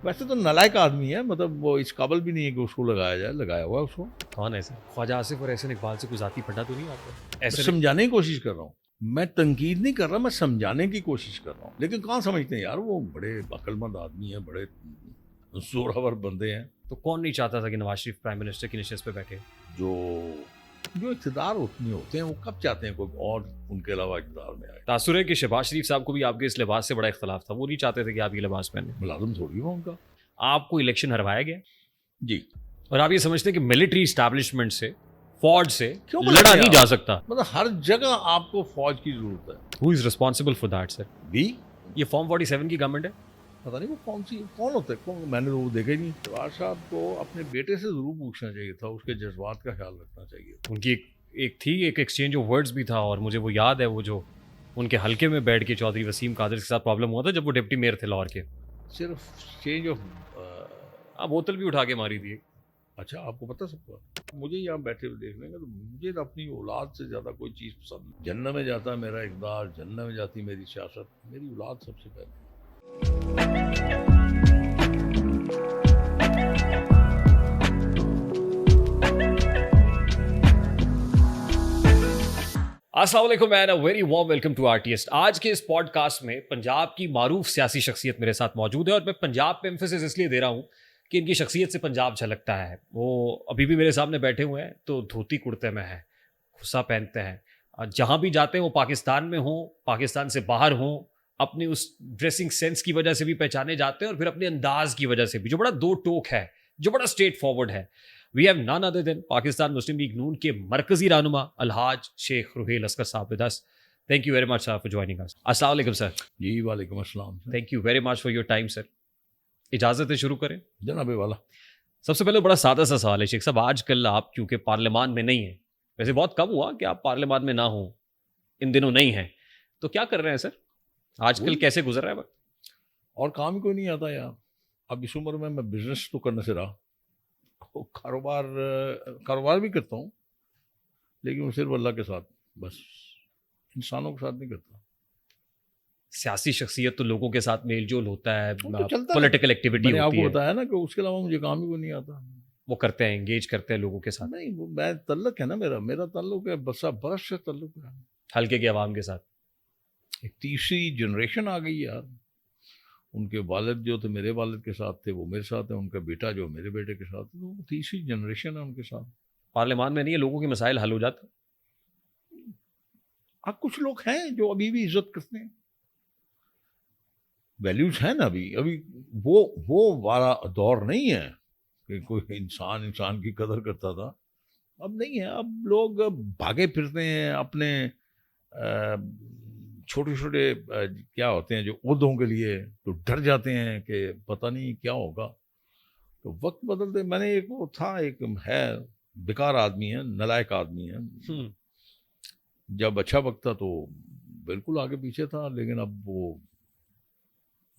ویسے تو نالائق آدمی ہے, مطلب وہ اس قابل بھی نہیں ہے کہ اس کو لگایا جائے, لگایا ہوا ہے اس کو. کون ہے سر؟ خواجہ آصف اور احسن اقبال سے کوئی ذاتی پھٹا تو نہیں آپ کو؟ میں سمجھانے کی کوشش کر رہا ہوں, میں تنقید نہیں کر رہا, میں سمجھانے کی کوشش کر رہا ہوں. لیکن کہاں سمجھتے ہیں یار, وہ بڑے عقل مند آدمی ہیں, بڑے زورآور بندے ہیں. تو کون نہیں چاہتا تھا کہ نواز شریف پرائم منسٹر کی نشست پہ بیٹھے؟ جو اقتدار میں ہوتے ہیں وہ کب چاہتے ہیں کوئی اور ان کے علاوہ اقتدار میں آئے. تاثر ہے کہ شہباز شریف صاحب کو بھی آپ کے اس لباس سے بڑا اختلاف تھا, وہ نہیں چاہتے تھے کہ آپ یہ لباس پہنیں. ملازم تھوڑی ہوا ان کا. آپ کو الیکشن ہروایا گیا جی, اور آپ یہ سمجھتے ہیں کہ ملٹری اسٹیبلشمنٹ سے, فوج سے کیوں لڑا نہیں جا سکتا؟ مطلب ہر جگہ آپ کو فوج کی ضرورت ہے. ہو is responsible for that sir? بھی یہ فارم 47 کی گورنمنٹ ہے. پتہ نہیں وہ کون ہوتا ہے, میں نے وہ دیکھا ہی نہیں. شہباز صاحب کو اپنے بیٹے سے ضرور پوچھنا چاہیے تھا, اس کے جذبات کا خیال رکھنا چاہیے تھا. ان کی ایک تھی ایک ایکسچینج آف ورڈز بھی تھا, اور مجھے وہ یاد ہے, وہ جو ان کے حلقے میں بیٹھ کے چودھری وسیم قادر کے ساتھ پرابلم ہوا تھا جب وہ ڈپٹی میئر تھے لاہور کے. صرف چینج آف آپ بوتل بھی اٹھا کے ماری تھی. اچھا, آپ کو پتہ سب کا. مجھے یہاں بیٹھے ہوئے دیکھنے کا تو مجھے اپنی اولاد سے زیادہ کوئی چیز پسند نہیں. جنت میں جاتا میرا اقدار, جنت میں جاتی میری سیاست, میری اولاد سب سے پہلے. السلام علیکم and a very warm welcome to artist. آج کے اس پوڈ کاسٹ میں پنجاب کی معروف سیاسی شخصیت میرے ساتھ موجود ہے, اور میں پنجاب پہ ایمفیسس اس لیے دے رہا ہوں کہ ان کی شخصیت سے پنجاب جھلکتا ہے. وہ ابھی بھی میرے سامنے بیٹھے ہوئے ہیں تو دھوتی کرتے میں ہیں, خصا پہنتے ہیں, جہاں بھی جاتے ہیں وہ پاکستان میں ہوں, پاکستان سے باہر ہوں, اپنی اس ڈریسنگ سینس کی وجہ سے بھی پہچانے جاتے ہیں, اور پھر اپنے انداز کی وجہ سے بھی, جو بڑا دو ٹوک ہے, جو بڑا اسٹریٹ فارورڈ ہے. We have none other than Pakistan Muslim League Noon کے مرکزی رہنما الحاج شیخ رحیل اسکر صاحب with us. Thank you very much sir for joining us. السلام علیکم سر. جی وعلیکم السلام. Thank you very much for your time sir. اجازت ہے شروع کریں؟ جناب والا, سب سے پہلے بڑا سادہ سا سوال ہے شیخ صاحب, آج کل آپ کیونکہ پارلیمان میں نہیں ہیں, ویسے بہت کم ہوا کہ آپ پارلیمان میں نہ ہوں, ان دنوں نہیں ہیں, تو کیا کر رہے ہیں سر آج کل, کیسے گزر رہا ہے وقت؟ اور کام ہی کوئی نہیں آتا یار. اب اس عمر میں بزنس تو کرنے سے رہا, کاروبار بھی کرتا ہوں, لیکن وہ صرف اللہ کے ساتھ, بس انسانوں کے ساتھ نہیں کرتا. سیاسی شخصیت تو لوگوں کے ساتھ میل جول ہوتا ہے, چلتا پولیٹیکل ایکٹیویٹی میں نے آپ ہوتی کو ہے, بتایا نا کہ اس کے علاوہ مجھے کام ہی کوئی نہیں آتا. وہ کرتے ہیں, انگیج کرتے ہیں لوگوں کے ساتھ. نہیں, وہ میں تعلق ہے نا, میرا تعلق ہے, برس سے تعلق ہے حلقے کے عوام کے ساتھ. ایک تیسری جنریشن آ گئی یار. ان کے والد جو تھے میرے والد کے ساتھ تھے, وہ میرے ساتھ ہیں. ان کا بیٹا جو میرے بیٹے کے ساتھ ہے, وہ تیسری جنریشن ہے ان کے ساتھ. پارلیمان میں نہیں ہے, لوگوں کے مسائل حل ہو جاتے. اب کچھ لوگ ہیں جو ابھی بھی عزت کرتے ہیں, ویلیوز ہیں نا ابھی وہ والا دور نہیں ہے کہ کوئی انسان کی قدر کرتا تھا. اب نہیں ہے. اب لوگ بھاگے پھرتے ہیں اپنے چھوٹے کیا ہوتے ہیں جو عہدوں کے لیے, تو ڈر جاتے ہیں کہ پتہ نہیں کیا ہوگا. تو وقت بدلتے. میں نے ایک وہ تھا, ایک ہے بیکار آدمی ہے, نالائق آدمی ہے, جب اچھا وقت تھا تو بالکل آگے پیچھے تھا, لیکن اب وہ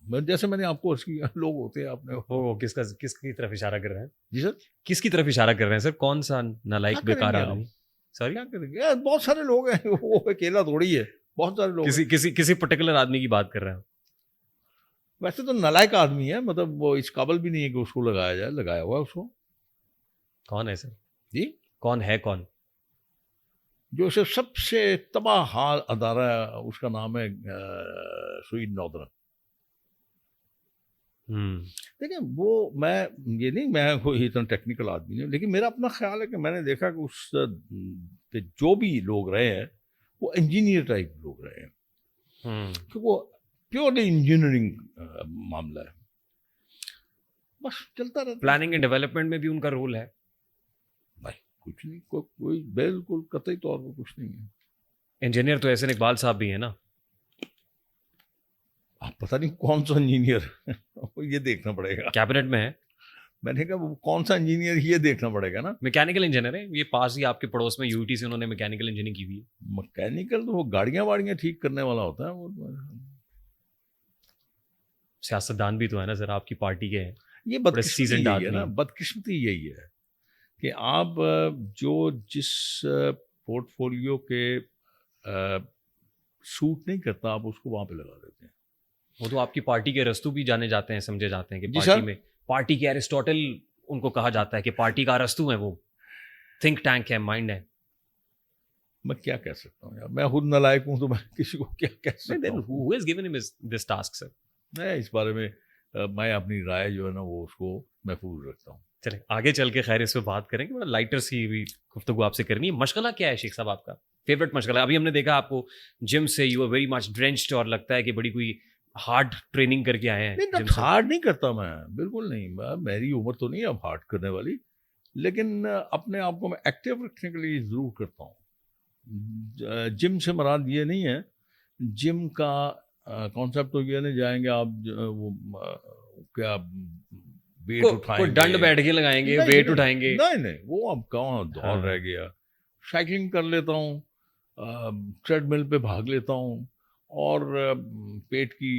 جیسے میں نے آپ کو لوگ ہوتے ہیں اپنے. وہ کس کی طرف اشارہ کر رہے ہیں جی سر, کس کی طرف اشارہ کر رہے ہیں سر؟ کون سا نالائق بیکار آدمی؟ سوری, کیا کریں گے, بہت سارے لوگ ہیں, وہ اکیلا تھوڑی ہے, بہت سارے لوگ. کسی پرٹیکولر آدمی کی بات کر رہے ہیں؟ ویسے تو نالائق آدمی ہے, مطلب وہ اس قابل بھی نہیں ہے کہ اس کو لگایا جائے, لگایا ہوا اس کو. کون ہے سر؟ جی, کون ہے کون؟ جو سب سے تباہ حال ادارہ ہے, اس کا نام ہے سوئید نودرن. دیکھیں وہ, میں کوئی اتنا ٹیکنیکل آدمی نہیں, لیکن میرا اپنا خیال ہے کہ میں نے دیکھا کہ اس پہ جو بھی لوگ رہے ہیں وہ انجینئر ٹائپ لوگ رہے ہیں, کہ وہ پیورلی انجینئرنگ معاملہ ہے, بس چلتا رہتا. پلاننگ اینڈ ڈیولپمنٹ میں بھی ان کا رول ہے؟ نہیں, کچھ نہیں, کوئی بالکل قطعی طور پر کچھ نہیں ہے. انجینئر تو احسن اقبال صاحب بھی ہیں نا. آپ پتہ نہیں کون سا انجینئر, یہ دیکھنا پڑے گا. کیبنٹ میں ہے. میں نے کہا وہ کون سا انجینئر, یہ دیکھنا پڑے گا نا. میکینیکل انجینئر ہے, یہ پاس ہی آپ کے پڑوس میں یو ٹی سے انہوں نے میکینیکل انجینئرنگ کی ہوئی ہے. میکینیکل تو وہ گاڑیاں ٹھیک کرنے والا ہوتا ہے. وہ سیاستدان بھی تو ہے نا سر, آپ کی پارٹی کے ہیں. یہ بدقسمتی ہے نا, بدقسمتی یہی ہے کہ آپ جو جس پورٹ فولیو کے سوٹ نہیں کرتا, آپ اس کو وہاں پہ لگا دیتے ہیں. وہ تو آپ کی پارٹی کے ارسطو بھی جانے جاتے ہیں, سمجھے جاتے ہیں کہ جی پارٹی سر. میں پارٹی کے ایرسٹوٹل ان کو کہا جاتا ہے کہ پارٹی کا ارسطو ہے, وہ تھنک ٹینک ہے, مائنڈ ہے. میں کیا کہہ سکتا ہوں یار, میں خود نالائق ہوں تو میں کسی کو کیا کہہ سکتا ہوں. Who has given him this task, sir? میں اس بارے میں میں اپنی رائے جو ہے نا وہ اس کو محفوظ رکھتا ہوں. چلیں آگے چل کے خیر اس پہ بات کریں گے, بڑا لائٹر سی بھی گفتگو آپ سے کرنی ہے. مشغلہ کیا ہے شیخ صاحب آپ کا فیوریٹ مشغلہ؟ ابھی ہم نے دیکھا آپ کو جم سے یو آر ویری مچ ڈرینچڈ, اور لگتا ہے کہ بڑی کوئی ہارڈ ٹریننگ کر کے آئے ہیں. نہیں, ہارڈ نہیں کرتا میں, بالکل نہیں. میری عمر تو نہیں اب ہارڈ کرنے والی, لیکن اپنے آپ کو میں ایکٹیو رکھنے کے لیے ضرور کرتا ہوں. جم سے مراد یہ نہیں ہے, جم کا کانسیپٹ تو یہ نہیں جائیں گے آپ وہ کیا ویٹ اٹھائیں گے, ڈنڈ بیٹھ کے لگائیں گے, ویٹ اٹھائیں گے. نہیں, وہ اب کہاں دور رہ گیا. سائیکلنگ کر لیتا ہوں, ٹریڈ مل پہ بھاگ لیتا ہوں, اور پیٹ کی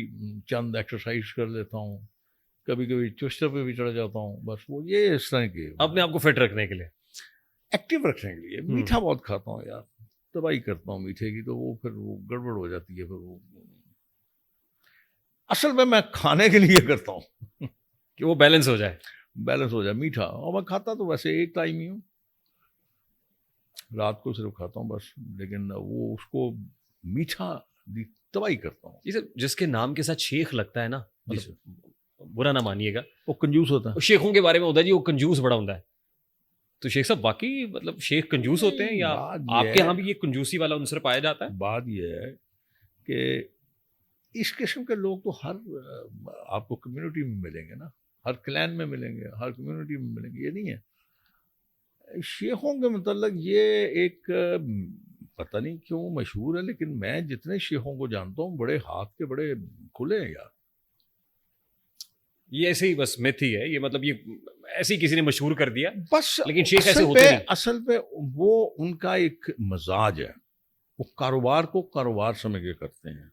چند ایکسرسائز کر لیتا ہوں. کبھی کبھی چوسٹر پہ بھی چڑھ جاتا ہوں. بس وہ یہ اس طرح کے اپنے آپ کو فٹ رکھنے کے لیے, ایکٹیو رکھنے کے لیے. میٹھا بہت کھاتا ہوں یار, تباہی کرتا ہوں میٹھے کی, تو وہ پھر وہ گڑبڑ ہو جاتی ہے. پھر وہ اصل میں کھانے کے لیے کرتا ہوں کہ وہ بیلنس ہو جائے, بیلنس ہو جائے میٹھا. اور میں کھاتا تو ویسے ایک ٹائم ہی ہوں, رات کو صرف کھاتا ہوں بس, لیکن وہ اس کو میٹھا تباہی کرتا ہوں. یہ سب جس کے نام کے ساتھ شیخ لگتا ہے نا, برا نہ مانیے گا, وہ کنجوس ہوتا ہے. شیخوں کے بارے میں ہوتا ہے جی وہ کنجوس بڑا ہوتا ہے. تو شیخ صاحب واقعی مطلب شیخ کنجوس ہوتے ہیں, یا آپ کے یہاں بھی یہ کنجوسی والا عنصر پایا جاتا ہے؟ بات یہ ہے کہ اس قسم کے لوگ تو ہر آپ کو کمیونٹی میں ملیں گے نا, ہر کلین میں ملیں گے, ہر کمیونٹی میں ملیں گے. یہ نہیں ہے. شیخوں کے متعلق یہ ایک پتہ نہیں کیوں مشہور ہے, لیکن میں جتنے شیخوں کو جانتا ہوں بڑے ہاتھ کے, بڑے کھلے ہیں یار. یہ ایسے ہی بس میتھ ہی ہے یہ, مطلب یہ ایسے ہی کسی نے مشہور کر دیا بس. لیکن شیخ ایسے ہوتے نہیں. اصل پہ وہ ان کا ایک مزاج ہے, وہ کاروبار کو کاروبار سمجھ کے کرتے ہیں,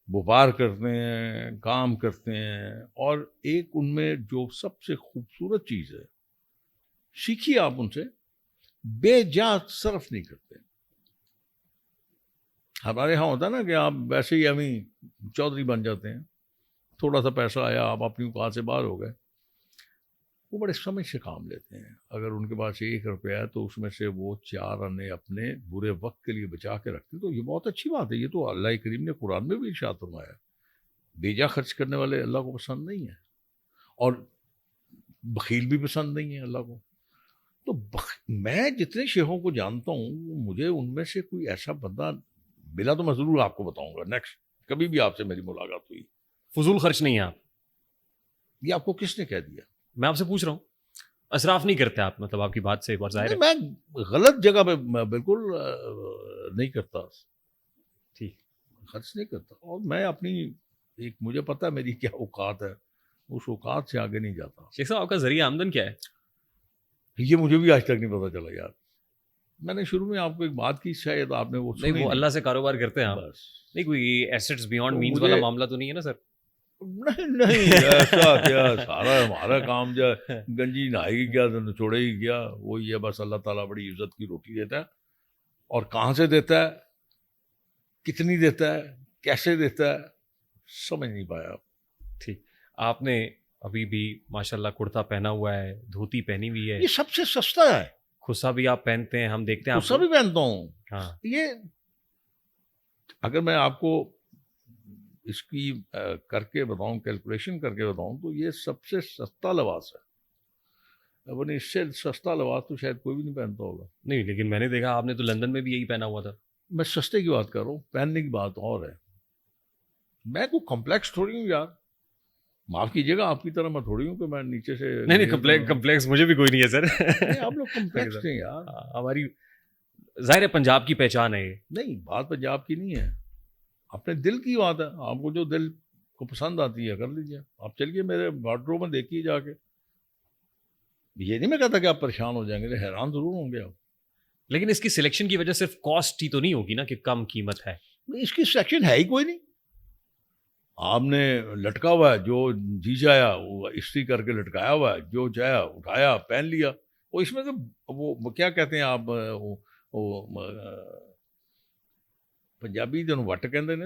وپار کرتے ہیں, کام کرتے ہیں. اور ایک ان میں جو سب سے خوبصورت چیز ہے, سیکھیے آپ ان سے, بے جا صرف نہیں کرتے. ہمارے یہاں ہوتا ہے نا کہ آپ ویسے ہی ہمیں چودھری بن جاتے ہیں, تھوڑا سا پیسہ آیا آپ اپنی اوقات سے باہر ہو گئے. وہ بڑے سمجھ سے کام لیتے ہیں. اگر ان کے پاس 1 روپیہ ہے تو اس میں سے وہ 4 آنے اپنے برے وقت کے لیے بچا کے رکھتے ہیں. تو یہ بہت اچھی بات ہے. یہ تو اللہ کریم نے قرآن میں بھی ارشاد فرمایا ہے, بیجا خرچ کرنے والے اللہ کو پسند نہیں ہیں, اور بخیل بھی پسند نہیں ہے اللہ کو. تو میں جتنے شیخوں کو جانتا ہوں, مجھے ان میں سے کوئی ایسا بندہ ملا تو میں ضرور آپ کو بتاؤں گا نیکسٹ, کبھی بھی آپ سے میری ملاقات ہوئی. فضول خرچ نہیں ہیں آپ. یہ آپ کو کس نے کہہ دیا؟ میں آپ سے پوچھ رہا ہوں, اسراف نہیں کرتے آپ, مطلب آپ کی بات سے ظاہر ہے. میں غلط جگہ پہ بالکل نہیں کرتا, ٹھیک خرچ نہیں کرتا. اور میں اپنی ایک, مجھے پتا ہے میری کیا اوقات ہے, اس اوقات سے آگے نہیں جاتا. شیخ صاحب آپ کا ذریعہ آمدن کیا ہے؟ یہ مجھے بھی آج تک نہیں پتا چلا یار. میں نے شروع میں آپ کو ایک بات کی, شاید آپ نے وہ سنی نہیں. وہ اللہ سے کاروبار کرتے ہیں آپ, بس. نہیں کوئی ایسٹس بیونڈ تو مینز مجھے- والا معاملہ تو نہیں ہے نا سر؟ نہیں ایسا کیا, سارا ہمارا کام جو ہے, گنجی نہائے گی کیا, نچوڑے گی کیا, وہ یہ بس اللہ تعالیٰ بڑی عزت کی روٹی دیتا ہے, اور کہاں سے دیتا ہے, کتنی دیتا ہے, کیسے دیتا ہے, سمجھ نہیں پایا. ٹھیک. آپ نے ابھی بھی ماشاءاللہ کرتا پہنا ہوا ہے, دھوتی پہنی ہوئی ہے, یہ سب سے سستا ہے. خصا بھی آپ پہنتے ہیں, ہم دیکھتے ہیں آپ غصہ بھی پہنتا ہوں. ہاں یہ اگر میں آپ کو اس کی کر کے بتاؤں, کیلکولیشن کر کے بتاؤں, تو یہ سب سے سستا لباس ہے. اپنے اس سے سستا لباس تو شاید کوئی بھی نہیں پہنتا ہوگا. نہیں, لیکن میں نے دیکھا آپ نے تو لندن میں بھی یہی پہنا ہوا تھا. میں سستے کی بات کر رہا ہوں, پہننے کی بات اور ہے. میں کوئی کمپلیکس تھوڑی ہوں یار, معاف کیجیے گا, آپ کی طرح میں تھوڑی ہوں کہ میں نیچے سے. نہیں, کمپلیکس مجھے بھی کوئی نہیں ہے سر. آپ لوگ کمپلیکس ہیں یار. ہماری ظاہر ہے پنجاب کی پہچان ہے یہ. نہیں, بات پنجاب کی نہیں ہے, اپنے دل کی بات ہے. آپ کو جو دل کو پسند آتی ہے کر لیجیے. آپ چلیے میرے وارڈروب میں دیکھیے جا کے. یہ نہیں میں کہتا کہ آپ پریشان ہو جائیں گے, حیران ضرور ہوں گے آپ. لیکن اس کی سلیکشن کی وجہ صرف کاسٹ ہی تو نہیں ہوگی نا کہ کم قیمت ہے. اس کی سیکشن ہے ہی کوئی نہیں. آپ نے لٹکا ہوا ہے, جو جی چاہیا وہ استری کر کے لٹکایا ہوا ہے, جو چاہیا اٹھایا پہن لیا. وہ اس میں تو وہ کیا کہتے ہیں آپ, وہ پنجابی جنوں وٹ کہندے نے,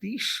30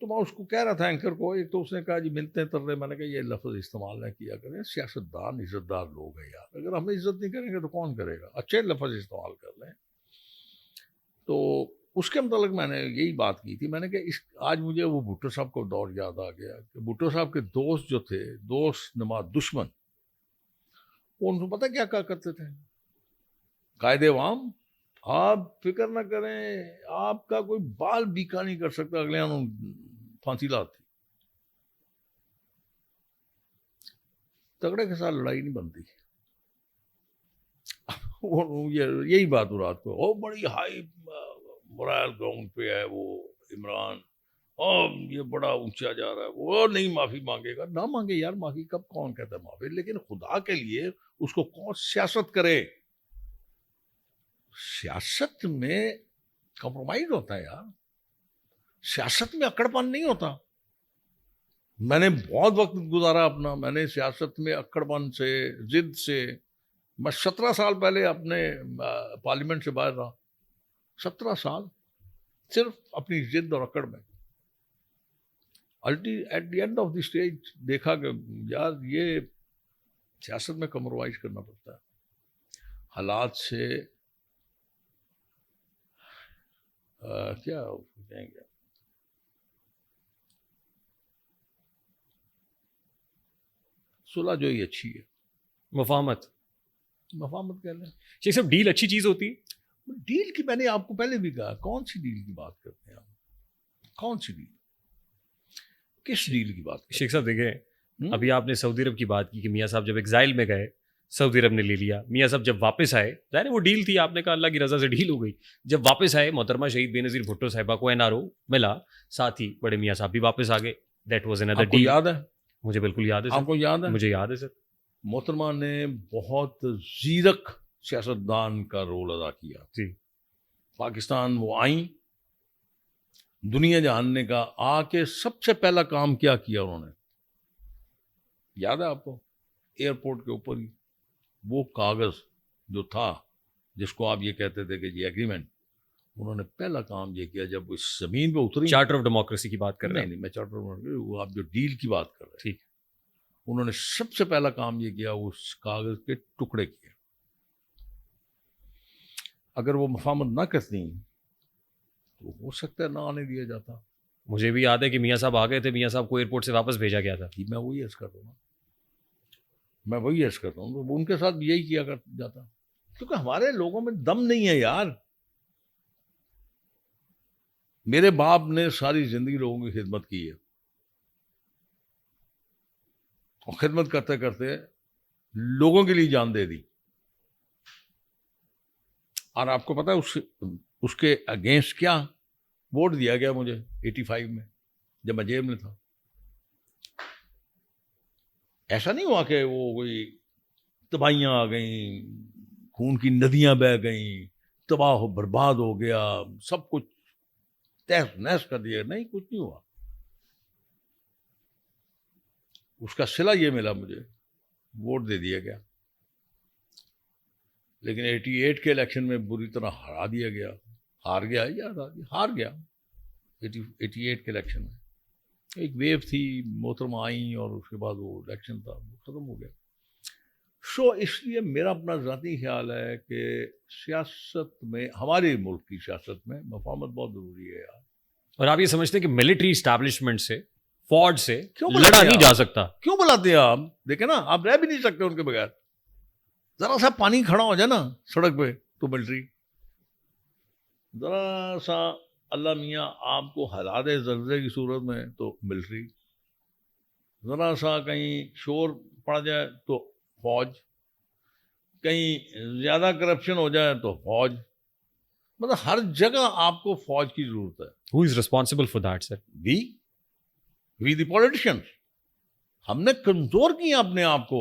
تو میں اس کو کہہ رہا تھا اینکر کو, ایک تو اس نے کہا جی ملتے ترے, میں نے کہا یہ لفظ استعمال نہ کیا کریں, سیاستدان عزت دار لوگ ہیں یار, اگر ہمیں عزت نہیں کریں گے تو کون کرے گا, اچھے لفظ استعمال کر لیں. تو اس کے متعلق میں نے یہی بات کی تھی, میں نے کہا آج مجھے وہ بھٹو صاحب کو دور یاد آ گیا کہ بھٹو صاحب کے دوست جو تھے, دوست نما دشمن, وہ ان کو پتہ کیا کہا کرتے تھے, قائد عوام آپ فکر نہ کریں, آپ کا کوئی بال بیکا نہیں کر سکتا, اگلے انہوں پھانسی لاتی. تگڑے کے ساتھ لڑائی نہیں بنتی. یہی بات ہو رات کو, بڑی ہائی مورائل گراؤنڈ پہ ہے وہ عمران, یہ بڑا اونچا جا رہا ہے, وہ نہیں معافی مانگے گا. نہ مانگے یار معافی, کب کون کہتا ہے معافی, لیکن خدا کے لیے اس کو کون سیاست کرے. سیاست میں کمپرومائز ہوتا ہے یار, سیاست میں اکڑ پن نہیں ہوتا. میں نے بہت وقت گزارا اپنا, میں نے سیاست میں اکڑ پن سے, ضد سے, میں 17 سال پہلے اپنے پارلیمنٹ سے باہر رہا, 17 سال صرف اپنی ضد اور اکڑ میں. At the end of the stage دیکھا کہ یار یہ سیاست میں کمپرومائز کرنا پڑتا ہے, حالات سے کیا کہیں گے, صلح جو ہی اچھی ہے, مفاہمت کہہ لیں. شیخ صاحب ڈیل اچھی چیز ہوتی ہے؟ ڈیل کی میں نے آپ کو پہلے بھی کہا, کون سی ڈیل کی بات کرتے ہیں آپ, کون سی ڈیل, کس ڈیل کی بات کرتے ہیں؟ شیخ صاحب دیکھیں, ابھی آپ نے سعودی عرب کی بات کی کہ میاں صاحب جب ایگزائل میں گئے سعودی عرب نے لے لیا, میاں صاحب جب واپس آئے, ظاہر ہے وہ ڈیل تھی, آپ نے کہا اللہ کی رضا سے ڈیل ہو گئی. جب واپس آئے محترمہ شہید بے نظیر بھٹو صاحبہ کو NRO ملا, ساتھ ہی بڑے میاں صاحب بھی واپس آ گئے. دیٹ واز another آپ کو ڈیل. یاد ہے, مجھے بالکل یاد ہے آپ سر, کو یاد ہے, مجھے یاد ہے سر. محترمہ نے بہت زیرک سیاستدان کا رول ادا کیا. جی, پاکستان وہ آئیں, دنیا جاننے کا, آ کے سب سے پہلا کام کیا کیا انہوں نے, یاد ہے آپ کو, ایئرپورٹ کے اوپر ہی وہ کاغذ جو تھا جس کو آپ یہ کہتے تھے کہ یہ ایگریمنٹ, انہوں نے پہلا کام یہ کیا جب اس زمین پہ اتری. چارٹر آف ڈیموکریسی کی بات کر رہے ہیں؟ نہیں, میں چارٹر, وہ آپ جو ڈیل کی بات کر رہے ہیں, ٹھیک, انہوں نے سب سے پہلا کام یہ کیا, اس کاغذ کے ٹکڑے کیے. اگر وہ مفاہمت نہ کرتی تو ہو سکتا ہے نہ آنے دیا جاتا. مجھے بھی یاد ہے کہ میاں صاحب آ گئے تھے, میاں صاحب کو ایئرپورٹ سے واپس بھیجا گیا تھا. میں وہی عرض کرتا ہوں, میں وہی عرض کرتا ہوں, ان کے ساتھ بھی یہی کیا جاتا, کیونکہ ہمارے لوگوں میں دم نہیں ہے یار. میرے باپ نے ساری زندگی لوگوں کی خدمت کی ہے, اور خدمت کرتے کرتے لوگوں کے لیے جان دے دی. اور آپ کو پتا ہے اس کے اگینسٹ کیا ووٹ دیا گیا مجھے 85 میں جب میں جیل میں تھا. ایسا نہیں ہوا کہ وہ کوئی تباہیاں آ گئیں, خون کی ندیاں بہہ گئیں, تباہ و برباد ہو گیا, سب کچھ تہس نہس کر دیا, نہیں, کچھ نہیں ہوا. اس کا صلہ یہ ملا, مجھے ووٹ دے دیا گیا, لیکن 88 کے الیکشن میں بری طرح ہرا دیا گیا, ہار گیا 88 کے الیکشن میں. ایک ویو تھی, محترمہ آئیں اور اس کے بعد وہ الیکشن تھا, وہ ختم ہو گیا. اس لیے میرا اپنا ذاتی خیال ہے کہ سیاست میں, ہمارے ملک کی سیاست میں مفاہمت بہت ضروری ہے یار. اور آپ یہ سمجھتے ہیں کہ ملٹری اسٹیبلشمنٹ سے, فوج سے کیوں لڑا نہیں جا سکتا؟ کیوں بلاتے ہیں آپ؟ دیکھیں نا, آپ رہ بھی نہیں سکتے ان کے بغیر. ذرا سا پانی کھڑا ہو جائے نا سڑک پہ تو ملٹری, ذرا سا اللہ میاں آپ کو ہلا دے زلزلے کی صورت میں تو ملٹری, ذرا سا کہیں شور پڑ جائے تو فوج, کہیں زیادہ کرپشن ہو جائے تو فوج. مطلب ہر جگہ آپ کو فوج کی ضرورت ہے. Who is responsible for that, sir? We the politicians. ہم نے کمزور کیا اپنے آپ کو,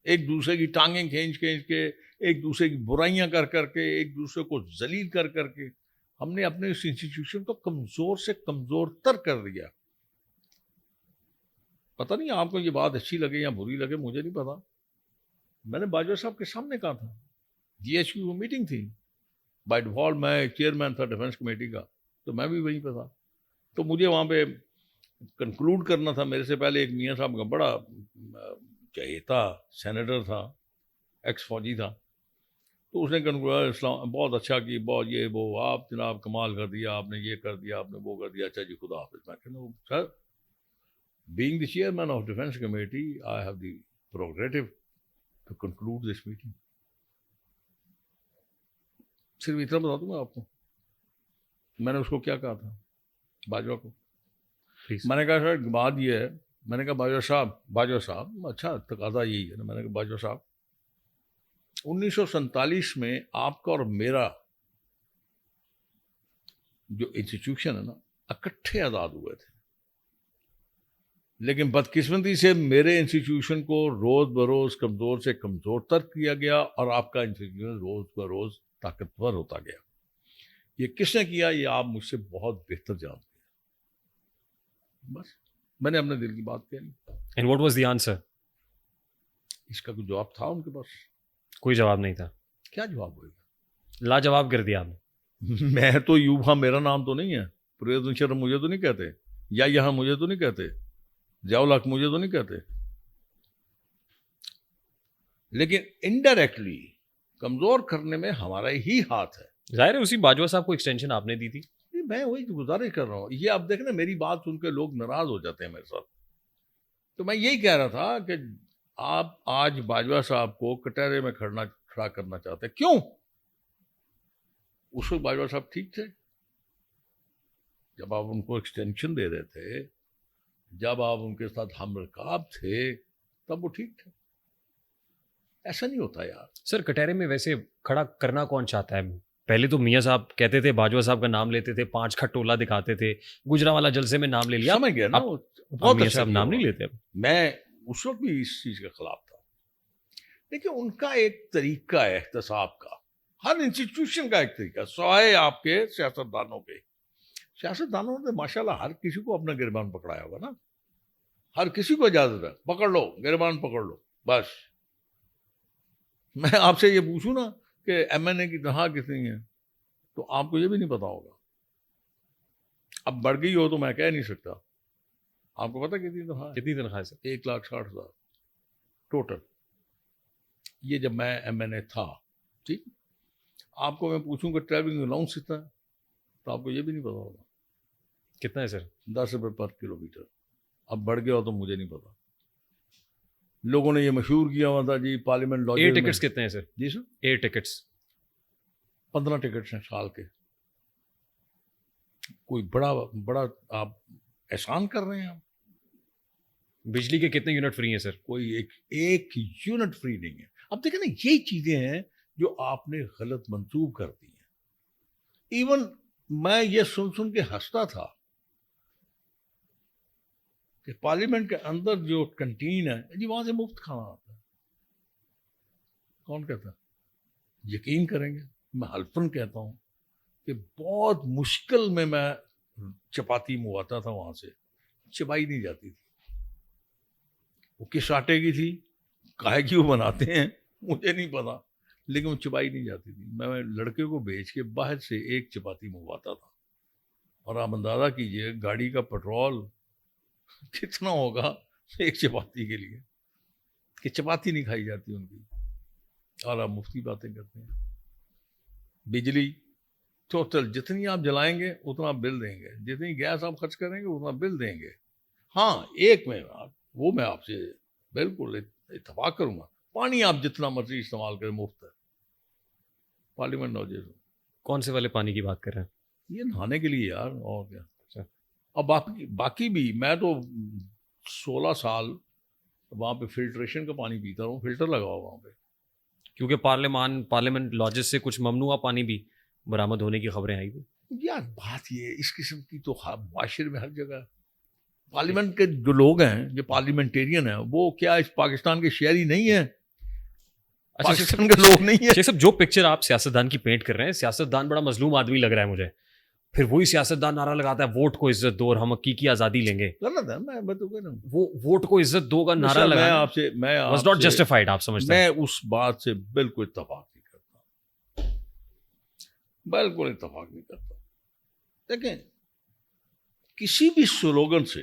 ایک دوسرے کی ٹانگیں کھینچ کے, ایک دوسرے کی برائیاں کر کے, ایک دوسرے کو ذلیل کر کے, ہم نے اپنے اس انسٹیٹیوشن کو کمزور سے کمزور تر کر دیا. پتہ نہیں آپ کو یہ بات اچھی لگے یا بری لگے, مجھے نہیں پتا. میں نے باجوہ صاحب کے سامنے کہا تھا, GHQ میٹنگ تھی, بائی ڈیفالٹ میں چیئرمین تھا ڈیفینس کمیٹی کا, تو میں بھی وہیں پہ تھا. تو مجھے وہاں پہ کنکلوڈ کرنا تھا. میرے سے پہلے ایک میاں صاحب کا بڑا چہیتا سینیٹر تھا, ایکس فوجی تھا, تو اس نے کنکلوڈ اسلام بہت اچھا کی, بہت یہ وہ, آپ جناب کمال کر دیا, آپ نے یہ کر دیا, آپ نے وہ کر دیا, اچھا جی خدا حافظ. میں کہتا ہوں سر, being the chairman of defense committee, I have the prerogative to conclude this meeting. صرف اتنا بتا دوں گا آپ کو, میں نے اس کو کیا کہا تھا باجوہ کو. میں نے کہا سر بات یہ ہے, میں نے کہا باجوہ صاحب اچھا تقاضا یہی ہے نا. میں نے کہا باجوہ صاحب 1947 میں آپ کا اور میرا جو انسٹیٹیوشن ہے نا اکٹھے آزاد ہوئے تھے, لیکن بدقسمتی سے میرے انسٹیٹیوشن کو روز بروز کمزور سے کمزور تر کیا گیا اور آپ کا انسٹیٹیوشن روز بروز طاقتور ہوتا گیا. یہ کس نے کیا یہ آپ مجھ سے بہت بہتر جانتے ہیں. بس میں نے اپنے دل کی بات کہی. And what was the answer? اس کا کوئی جواب تھا ان کے پاس؟ کوئی جواب نہیں تھا. کیا جواب ہوئے گا؟ لاجواب کر دیا آپ نے. میں تو یوبھا میرا نام تو نہیں ہے, پریوزن شرم مجھے تو نہیں کہتے, یا یہاں مجھے تو نہیں کہتے, ضیاء الحق مجھے تو نہیں کہتے, لیکن انڈائریکٹلی کمزور کرنے میں ہمارا ہی ہاتھ ہے. ظاہر ہے اسی باجوہ صاحب کو ایکسٹینشن آپ نے دی تھی. میں وہی گزارش کر رہا ہوں. یہ آپ دیکھیں نا, میری بات سن کے لوگ ناراض ہو جاتے ہیں میرے ساتھ. تو میں یہی کہہ رہا تھا کہ آپ آج باجوہ صاحب کو کٹہرے میں کھڑا کرنا چاہتے ہیں. کیوں؟ اس وقت باجوہ صاحب ٹھیک تھے جب آپ ان کو ایکسٹینشن دے رہے تھے, جب آپ ان کے ساتھ ہم رکاب تھے تب وہ ٹھیک تھے. ایسا نہیں ہوتا یار. سر کٹہرے میں ویسے کھڑا کرنا کون چاہتا ہے؟ پہلے تو میاں صاحب کہتے تھے, باجوہ صاحب کا نام لیتے تھے, 5 کا ٹولہ دکھاتے تھے, گجرانوالہ جلسے میں نام لے لیا. سمجھ گیا نا, بہت میاں صاحب نام نہیں لیتے. میں اس وقت بھی اس چیز کے خلاف تھا, لیکن ان کا ایک طریقہ ہے احتساب کا, ہر انسٹیٹیوشن کا ایک طریقہ, سوائے آپ کے سیاستدانوں کے. سیاستدانوں نے ماشاءاللہ ہر کسی کو اپنا گریبان پکڑایا ہوگا نا, ہر کسی کو اجازت ہے, پکڑ لو گریبان پکڑ لو بس. میں آپ سے یہ پوچھوں نا کہ ایم این اے کی تنخواہ کتنی ہے, تو آپ کو یہ بھی نہیں پتا ہوگا. اب بڑھ گئی ہو تو میں کہہ نہیں سکتا. آپ کو پتا کتنی تنخواہ ہے؟ کتنی تنخواہ سے؟ 1,60,000 ٹوٹل. یہ جب میں ایم این اے تھا, ٹھیک, آپ کو میں پوچھوں کہ ٹریولنگ الاؤنس کتنا ہے, تو آپ کو یہ بھی نہیں پتا ہوگا. کتنا ہے سر؟ 10 روپے پر کلومیٹر. اب بڑھ گیا ہو تو مجھے نہیں پتا. لوگوں نے یہ مشہور کیا ہوا تھا جی پارلیمنٹ لاج. ایئر ٹکٹس کتنے ہیں سر؟ جی سر, ایئر ٹکٹس 15 ٹکٹس ہیں سال کے. کوئی بڑا آپ احسان کر رہے ہیں. آپ بجلی کے کتنے یونٹ فری ہیں سر؟ کوئی ایک یونٹ فری نہیں ہے. اب دیکھیں نا, یہی چیزیں ہیں جو آپ نے غلط منسوب کر دی ہیں. ایون میں یہ سن کے ہنستا تھا کہ پارلیمنٹ کے اندر جو کنٹین ہے جی, وہاں سے مفت کھانا آتا ہے. کون کہتا ہے؟ یقین کریں گے, میں حلفاً کہتا ہوں کہ بہت مشکل میں چپاتی منگواتا تھا وہاں سے, چبائی نہیں جاتی تھی. وہ کس آٹے کی تھی, کاہے کی وہ بناتے ہیں مجھے نہیں پتا, لیکن وہ چبائی نہیں جاتی تھی. میں لڑکے کو بھیج کے باہر سے ایک چپاتی منگواتا تھا, اور آپ اندازہ کیجئے گاڑی کا پیٹرول کتنا ہوگا ایک چپاتی کے لیے, کہ چپاتی نہیں کھائی جاتی ان کی. اور آپ مفتی باتیں کرتے ہیں. بجلی ٹوٹل جتنی آپ جلائیں گے اتنا بل دیں گے, جتنی گیس آپ خرچ کریں گے اتنا بل دیں گے. ہاں ایک میں آپ سے بالکل اتفاق کروں گا, پانی آپ جتنا مرضی استعمال کریں مفت ہے. پارلیمنٹ نوجز کون سے والے پانی کی بات کر رہے ہیں؟ یہ نہانے کے لیے یار, اور کیا. اب باقی بھی میں تو 16 سال وہاں پہ فلٹریشن کا پانی پیتا رہا ہوں, فلٹر لگا ہوا وہاں پہ. کیونکہ پارلیمنٹ لاجز سے کچھ ممنوعہ پانی بھی برآمد ہونے کی خبریں آئی تھی. یار بات یہ اس قسم کی تو معاشرے میں ہر جگہ. پارلیمنٹ کے جو لوگ ہیں, جو پارلیمنٹیرین ہیں, وہ کیا اس پاکستان کے شہری نہیں ہیں, پاکستان کے لوگ نہیں ہیں. صاحب جو پکچر آپ سیاستدان کی پینٹ کر رہے ہیں, سیاستدان بڑا مظلوم آدمی لگ رہا ہے مجھے. پھر وہی سیاستدان نعرہ لگاتا ہے ووٹ کو عزت دو اور ہم حقیقی آزادی لیں گے. غلط ہے, میں تو کہہ رہا ہوں وہ ووٹ کو عزت دو کا نعرہ لگانا واز ناٹ جسٹیفائڈ. آپ سمجھتے ہیں؟ میں اس بات سے بالکل اتفاق نہیں کرتا, بالکل اتفاق نہیں کرتا. دیکھیں, کسی بھی سلوگن سے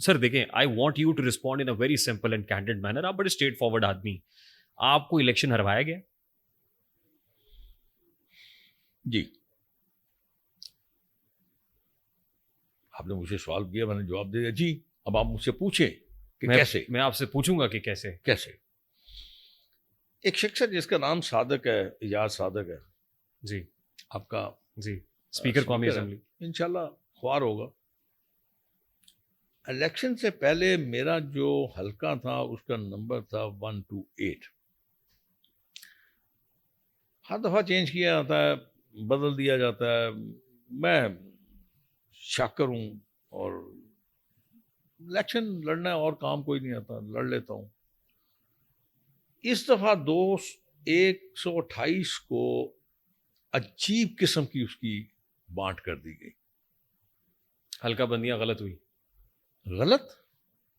سر دیکھیں I want you to respond in a very simple and candid manner. آپ بڑے اسٹریٹ فارورڈ آدمی, آپ کو الیکشن ہروایا گیا؟ جی. آپ نے مجھے سوال کیا, میں نے جواب دے دیا. جی. اب آپ مجھ سے پوچھیں کہ کیسے. میں آپ سے پوچھوں گا کہ کیسے. ایک شخص ہے جس کا نام صادق ہے, ایجاز صادق ہے. جی. آپ کا جی اسپیکر قومی اسمبلی. انشاءاللہ خوار ہوگا. الیکشن سے پہلے میرا جو حلقہ تھا اس کا نمبر تھا 128. ہر دفعہ چینج کیا جاتا ہے, بدل دیا جاتا ہے. میں شاکر ہوں اور الیکشن لڑنا ہے اور کام کوئی نہیں آتا, لڑ لیتا ہوں. اس دفعہ 128 کو عجیب قسم کی اس کی بانٹ کر دی گئی. حلقہ بندیاں غلط ہوئی. غلط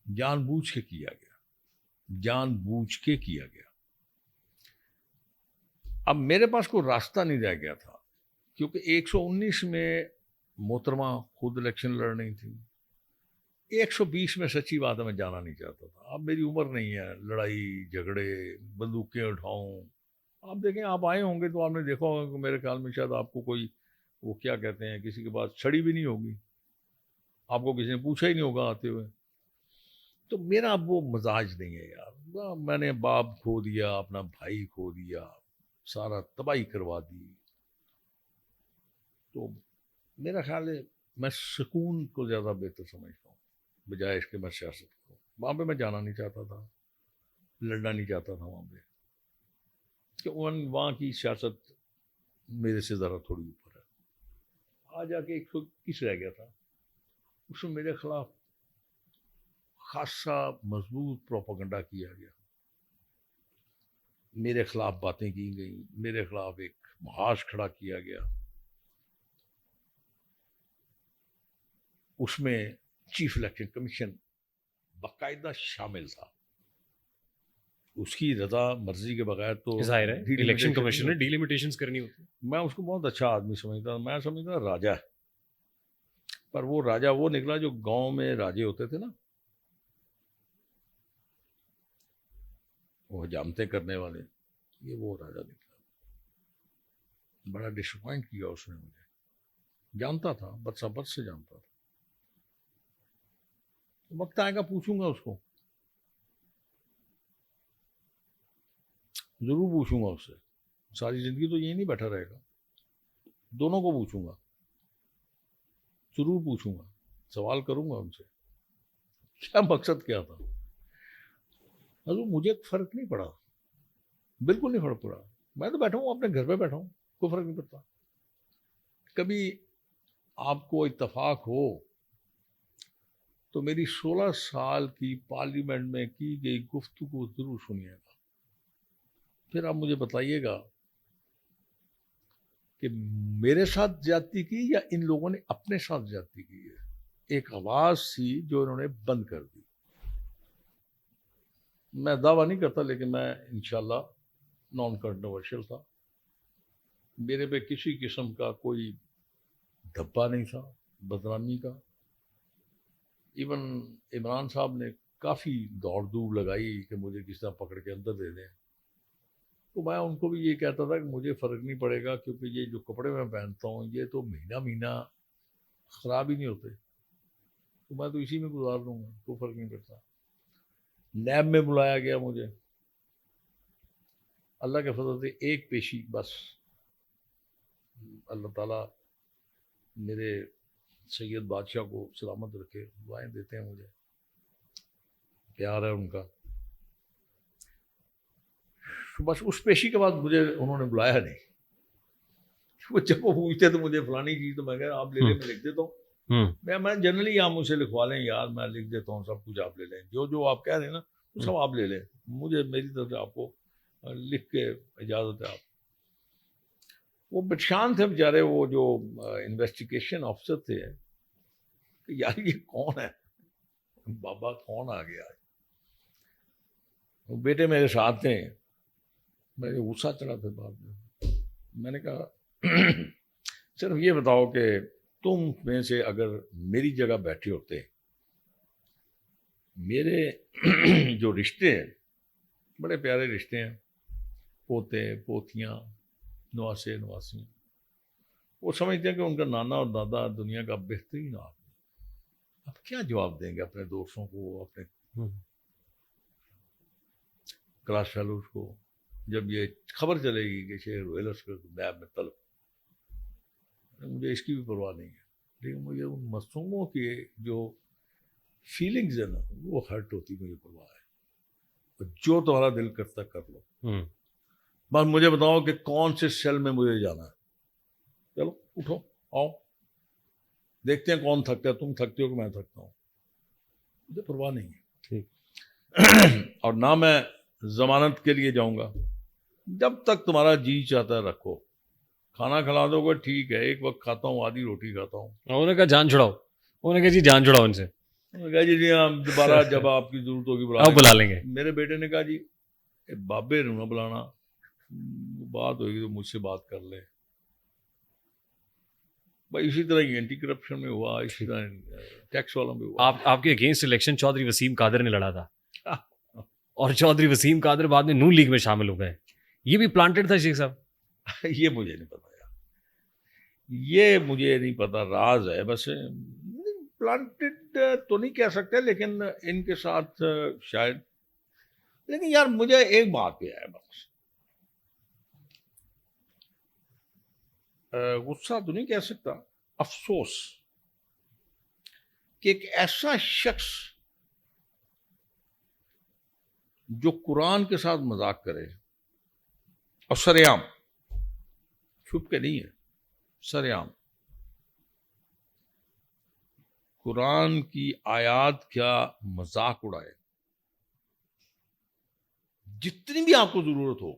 جان بوجھ کے کیا گیا, جان بوجھ کے کیا گیا. اب میرے پاس کوئی راستہ نہیں رہ گیا تھا کیونکہ 119 میں محترمہ خود الیکشن لڑ رہی تھی. 120 میں سچی بات ہے میں جانا نہیں چاہتا تھا. اب میری عمر نہیں ہے لڑائی جھگڑے بندوقیں اٹھاؤں. آپ دیکھیں, آپ آئے ہوں گے تو آپ نے دیکھا ہوگا کہ میرے خیال میں شاید آپ کو کوئی وہ کیا کہتے ہیں, کسی کے پاس چھڑی بھی نہیں ہوگی, آپ کو کسی نے پوچھا ہی نہیں ہوگا آتے ہوئے. تو میرا اب وہ مزاج نہیں ہے یار. میں نے باپ کھو دیا, اپنا بھائی کھو دیا, سارا تباہی کروا دی. تو میرا خیال ہے میں سکون کو زیادہ بہتر سمجھتا ہوں بجائے اس کے میں سیاست کو. وہاں پہ میں جانا نہیں چاہتا تھا, لڑنا نہیں چاہتا تھا وہاں پہ, کہ وہاں کی سیاست میرے سے ذرا تھوڑی اوپر ہے. آ جا کے 121 رہ گیا تھا, اس میں میرے خلاف خاصا مضبوط پروپیگنڈا کیا گیا, میرے خلاف باتیں کی گئیں, میرے خلاف ایک محاذ کھڑا کیا گیا. اس میں چیف الیکشن کمیشن باقاعدہ شامل تھا. اس کی رضا مرضی کے بغیر تو ظاہر ہے الیکشن کمیشن نے ڈی لیمیٹیشنز کرنی ہوتی. میں اس کو بہت اچھا آدمی سمجھتا ہوں. میں سمجھتا راجا ہے, پر وہ راجا وہ نکلا جو گاؤں میں راجے ہوتے تھے نا, وہ حجامتیں کرنے والے, یہ وہ راجا نکلا. بڑا ڈس اپوائنٹ کیا اس نے مجھے. جانتا تھا, بد سے جانتا تھا. وقت آئے گا پوچھوں گا اس کو, ضرور پوچھوں گا اس سے. ساری زندگی تو یہی نہیں بیٹھا رہے گا, دونوں کو پوچھوں گا, ضرور پوچھوں گا, سوال کروں گا ان سے کیا مقصد کیا تھا. حضور مجھے فرق نہیں پڑا, بالکل نہیں فرق پڑا. میں تو بیٹھا ہوں اپنے گھر پہ بیٹھا ہوں, کوئی فرق نہیں پڑتا. کبھی آپ کو اتفاق ہو تو میری 16 سال کی پارلیمنٹ میں کی گئی گفتگو ضرور سنیے گا. پھر آپ مجھے بتائیے گا کہ میرے ساتھ زیادتی کی یا ان لوگوں نے اپنے ساتھ زیادتی کی ہے. ایک آواز تھی جو انہوں نے بند کر دی. میں دعویٰ نہیں کرتا لیکن میں انشاءاللہ نان کنٹروورشل تھا. میرے پہ کسی قسم کا کوئی دھبا نہیں تھا بدنامی کا. ایون عمران صاحب نے کافی دوڑ دور لگائی کہ مجھے کس طرح پکڑ کے اندر دے دیں, تو میں ان کو بھی یہ کہتا تھا کہ مجھے فرق نہیں پڑے گا کیونکہ یہ جو کپڑے میں پہنتا ہوں یہ تو مہینہ خراب ہی نہیں ہوتے, تو میں تو اسی میں گزار دوں گا, کوئی فرق نہیں پڑتا. نیب میں بلایا گیا مجھے, اللہ کے فضل سے ایک پیشی بس. اللہ تعالیٰ میرے سید بادشاہ کو سلامت رکھے, دعائیں دیتے ہیں مجھے, پیار ہے ان کا. بس اس پیشی کے بعد مجھے انہوں نے بلایا نہیں. وہ جب وہ پوچھتے تو مجھے فلانی چیز, تو میں کہا آپ لے لیں, میں لکھ دیتا ہوں. میں جنرلی آپ مجھ سے لکھوا لیں یار, میں لکھ دیتا ہوں سب کچھ, آپ لے لیں جو آپ کہہ رہے ہیں نا وہ سب آپ لے لیں. مجھے میری طرف سے آپ کو لکھ کے اجازت ہے. آپ وہ بچان تھے بیچارے, وہ جو انویسٹیگیشن آفیسر تھے, کہ یار یہ کون ہے, بابا کون آ گیا. وہ بیٹے میرے ساتھ تھے, مجھے غصہ چڑھا تھا بعد میں. میں نے کہا صرف یہ بتاؤ کہ تم میں سے اگر میری جگہ بیٹھے ہوتے میرے جو رشتے ہیں بڑے پیارے رشتے ہیں، پوتے پوتیاں نواسے نواسی، وہ سمجھتے ہیں کہ ان کا نانا اور دادا دنیا کا بہترین آدمی، اب کیا جواب دیں گے اپنے دوستوں کو، اپنے کلاس فیلوز کو، جب یہ خبر چلے گی کہ شیخ روہیلس کو نیب میں طلب. مجھے اس کی بھی پرواہ نہیں ہے، لیکن مجھے ان معصوموں کی جو فیلنگز ہیں نا وہ ہرٹ ہوتی، مجھے پرواہ ہے. جو تمہارا دل کرتا کر لو، بس مجھے بتاؤ کہ کون سے سیل میں مجھے جانا ہے. چلو اٹھو آؤ، دیکھتے ہیں کون تھکتا ہے، تم تھکتے ہو کہ میں تھکتا ہوں، مجھے پرواہ نہیں ہے. اور نہ میں ضمانت کے لیے جاؤں گا. جب تک تمہارا جی چاہتا ہے رکھو، کھانا کھلا دو گے ٹھیک ہے، ایک وقت کھاتا ہوں، آدھی روٹی کھاتا ہوں. انہوں نے کہا جان چھڑاؤ، انہوں نے کہا جی جان چھڑاؤ ان سے. جی ہم دوبارہ جب آپ کی ضرورت ہوگی بلا لیں گے. میرے بیٹے نے کہا جی بابے نہ بلانا، بات ہوگی تو مجھ سے بات کر لے. بھائی اسی طرح اینٹی کرپشن میں ہوا، اسی طرح ٹیکس والوں میں ہوا. آپ کے اگینسٹ الیکشن چودھری وسیم قادر نے لڑا تھا، اور چودھری وسیم قادر بعد میں نون لیگ میں شامل ہو گئے. یہ بھی پلانٹڈ تھا شیخ صاحب؟ یہ مجھے نہیں پتا یار، یہ مجھے نہیں پتا، راز ہے بس. پلانٹڈ تو نہیں کہہ سکتے، لیکن ان کے ساتھ شاید. لیکن یار مجھے ایک بات پہ ہے بس، غصہ تو نہیں کہہ سکتا، افسوس کہ ایک ایسا شخص جو قرآن کے ساتھ مذاق کرے اور سریعام، چھپ کے نہیں ہے، سریعام قرآن کی آیات کا مذاق اڑائے. جتنی بھی آپ کو ضرورت ہو،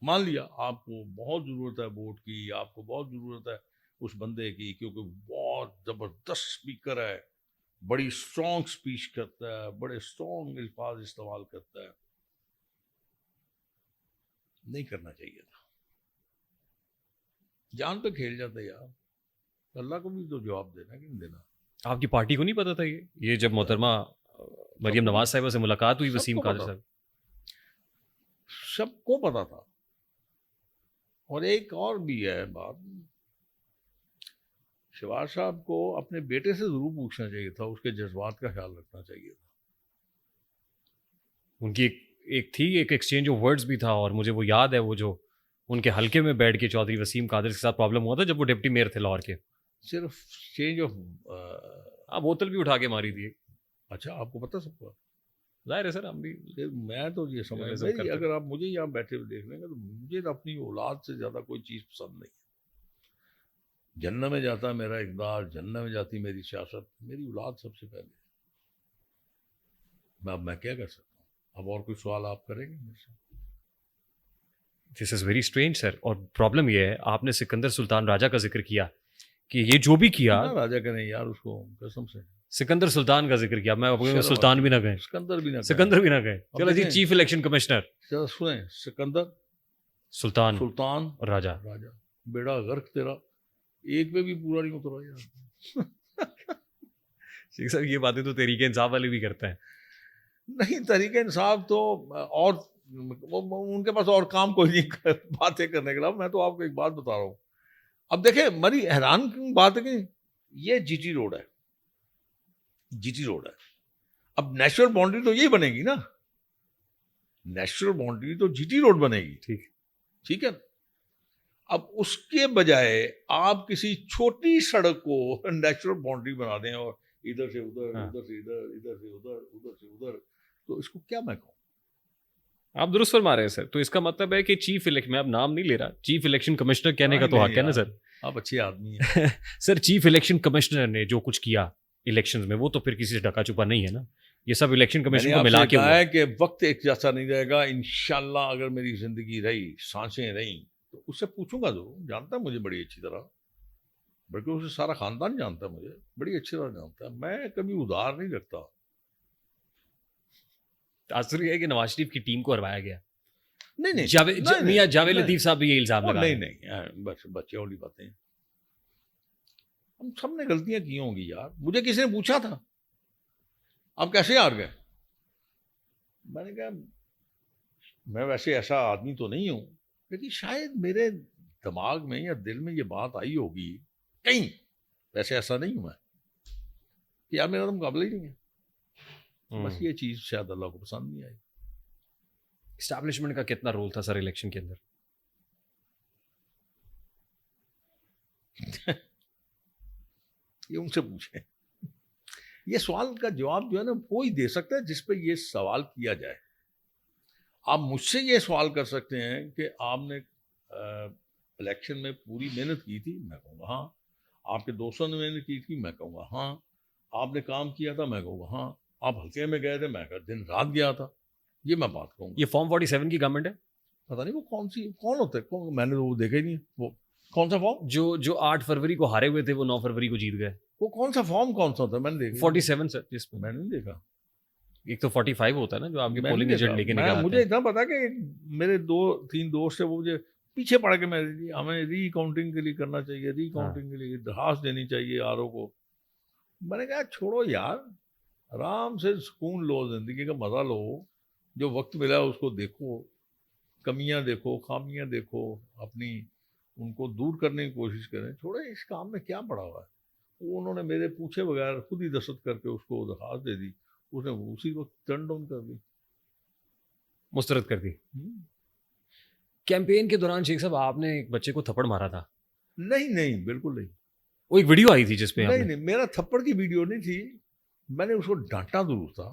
مان لیا آپ کو بہت ضرورت ہے ووٹ کی، آپ کو بہت ضرورت ہے اس بندے کی کیونکہ بہت زبردست اسپیکر ہے، بڑی اسٹرانگ اسپیچ کرتا ہے، بڑے اسٹرانگ الفاظ استعمال کرتا ہے، نہیں کرنا چاہیے تھا. جان پہ کھیل جاتا ہے یار، اللہ کو بھی تو جواب دینا کہ نہیں دینا. آپ کی پارٹی کو نہیں پتا تھا یہ جب محترمہ مریم نواز صاحبہ سے ملاقات ہوئی وسیم قادر صاحب؟ سب کو پتا تھا. اور ایک اور بھی ہے بات، شہباز صاحب کو اپنے بیٹے سے ضرور پوچھنا چاہیے تھا، اس کے جذبات کا خیال رکھنا چاہیے تھا. ان کی ایک تھی، ایک ایکسچینج آف ورڈز بھی تھا، اور مجھے وہ یاد ہے، وہ جو ان کے حلقے میں بیٹھ کے چودھری وسیم قادر کے ساتھ پرابلم ہوا تھا جب وہ ڈپٹی میئر تھے لاہور کے. صرف چینج آف بوتل بھی اٹھا کے ماری تھی. اچھا آپ کو پتا سب کا؟ ظاہر ہے سر، ہم بھی. میں تو یہ سمجھ اگر آپ مجھے یہاں بیٹھے ہوئے دیکھ لیں گے تو مجھے اپنی اولاد سے زیادہ کوئی چیز پسند نہیں. جنت میں جاتا میرا اقدار، جنت میں جاتی میری سیاست، میری اولاد سب سے پہلے. اب میں کیا کر سکتا ہوں؟ اب اور کوئی سوال آپ کریں گے مجھ سے؟ دس از ویری اسٹرینج سر. اور پرابلم یہ ہے، آپ نے سکندر سلطان راجہ کا ذکر کیا کہ یہ جو بھی کیا، راجہ کریں یار اس کو قسم سے، سکندر سلطان کا ذکر کیا. میں سلطان بھی نہ گئے، سکندر بھی نہ گئے. چلو جی، چیف الیکشن کمشنر سنیں، سکندر سلطان اور راجہ بیڑا غرق تیرا، ایک پہ بھی پورا نہیں اترا یار. شیخ صاحب یہ باتیں تو تحریک انصاف والے بھی کرتے ہیں. نہیں، تحریک انصاف تو اور ان کے پاس اور کام کوئی نہیں باتیں کرنے کے علاوہ. میں تو آپ کو ایک بات بتا رہا ہوں. اب دیکھیں بڑی حیران کی بات ہے کہ یہ جی ٹی روڈ ہے، اب نیشنل باؤنڈری تو یہی بنے گی نا، نیشنل باؤنڈری تو جی ٹی روڈ بنے گی. ٹھیک ہے. اب اس کے بجائے آپ کسی چھوٹی سڑک کو نیشنل باؤنڈری بنا دیں اور ادھر سے ادھر، ادھر سے ادھر، ادھر سے ادھر، ادھر سے ادھر، تو اس کو کیا میں کہوں؟ آپ درست فرما رہے ہیں سر. تو اس کا مطلب ہے کہ چیف الیکشن، میں اب نام نہیں لے رہا، چیف الیکشن کمشنر کہنے کا تو حق ہے نا سر. آپ اچھے آدمی ہیں سر. چیف الیکشن کمشنر نے جو کچھ کیا الیکشنز میں، وہ تو پھر کسی سے ڈکا چھپا نہیں ہے نا. یہ سب الیکشن کمیشن کو ملا کے ہوا ہے کہ وقت ایک جیسا نہیں رہے گا. انشاءاللہ اگر میری زندگی رہی، سانسیں رہیں، تو اس سے پوچھوں گا. ضرور جانتا ہے مجھے بڑی اچھی طرح، بلکہ اسے سارا خاندان جانتا ہے، مجھے بڑی اچھی طرح جانتا ہے. میں کبھی ادھار نہیں رکھتا. تاثر یہ ہے کہ نواز شریف کی ٹیم کو ہروایا گیا. نہیں، میاں جاوید لطیف صاحب بھی یہ الزام لگا. نہیں، بس بچے والی باتیں. ہم سب نے غلطیاں کی ہوں گی یار. مجھے کسی نے پوچھا تھا آپ کیسے ہار گئے؟ میں نے کہا میں ویسے ایسا آدمی تو نہیں ہوں، لیکن شاید میرے دماغ میں یا دل میں یہ بات آئی ہوگی کہیں، ویسے ایسا نہیں ہوں میں کہ یار میرا تو مقابلہ ہی نہیں ہے. بس یہ چیز شاید اللہ کو پسند نہیں آئی. اسٹیبلشمنٹ کا کتنا رول تھا سر الیکشن کے اندر؟ یہ ان سے پوچھیں. یہ سوال کا جواب جو ہے نا وہی دے سکتا ہے جس پہ یہ سوال کیا جائے. آپ مجھ سے یہ سوال کر سکتے ہیں کہ آپ نے الیکشن میں پوری محنت کی تھی، میں کہوں گا ہاں. آپ کے دوستوں نے محنت کی تھی، میں کہوں گا ہاں. آپ نے کام کیا تھا، میں کہوں گا ہاں. آپ حلقے میں گئے تھے، میں کہا دن رات گیا تھا. یہ میں بات کہوں گا. یہ فارم 47 کی گورنمنٹ ہے؟ پتہ نہیں وہ کون ہوتا ہے، میں نے وہ دیکھا ہی نہیں. وہ کون سا فارم جو 8 فروری کو ہارے ہوئے تھے وہ 9 فروری کو جیت گئے؟ وہ کون سا فارم کون سا ہوتا ہے؟ میں نے دیکھا 47 سر، جس میں میں نے نہیں دیکھا. ایک تو 45 ہوتا ہے نا جو آپ کے میں پولنگ نہیں ایجنٹ لے کے نکل دیکھا. آتے مجھے ہیں. اتنا پتا کہ میرے 2-3 دوست ہیں وہ مجھے پیچھے پڑ کے میں ہمیں ری کاؤنٹنگ کے لیے کرنا چاہیے، ری کاؤنٹنگ کے لیے درخواست دینی چاہیے آر او کو. میں نے کہا چھوڑو یار، آرام سے سکون لو، زندگی کا مزہ لو. جو وقت ملا اس کو دیکھو، کمیاں دیکھو، خامیاں دیکھو، اپنی ان کو دور کرنے کی کوشش کریں. چھوڑے اس کام میں کیا پڑا ہوا ہے. وہ انہوں نے میرے پوچھے بغیر خود ہی دستخط کر کے اس کو درخواست دے دی. اس نے اسی وقت ٹرن ڈاؤن کر دی، مسترد کر دی. کیمپین کے دوران شیخ صاحب آپ نے ایک بچے کو تھپڑ مارا تھا. نہیں بالکل نہیں. وہ ایک ویڈیو آئی تھی جس پہ نہیں میرا تھپڑ کی ویڈیو نہیں تھی. میں نے اس کو ڈانٹا ضرور تھا،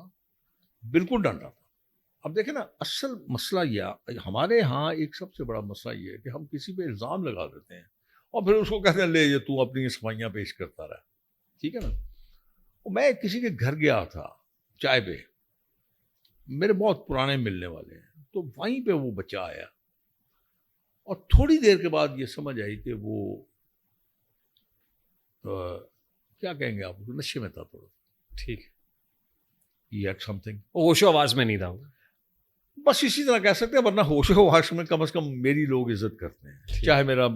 بالکل ڈانٹا تھا. اب دیکھیں نا، اصل مسئلہ یہ ہمارے ہاں ایک سب سے بڑا مسئلہ یہ ہے کہ ہم کسی پہ الزام لگا دیتے ہیں اور پھر اس کو کہتے ہیں لے یہ تو اپنی صفائیاں پیش کرتا رہا. ٹھیک ہے نا. میں کسی کے گھر گیا تھا چائے پہ، میرے بہت پرانے ملنے والے ہیں، تو وہیں پہ وہ بچہ آیا اور تھوڑی دیر کے بعد یہ سمجھ آئی کہ وہ کیا کہیں گے آپ کو، نشے میں تھا تھوڑا. ٹھیک. He had some thing. ہوش و آواز میں نہیں تھا. بس اسی طرح کہہ سکتے ہیں، ورنہ ہوش و حواس میں کم از کم میری لوگ عزت کرتے ہیں، چاہے میرا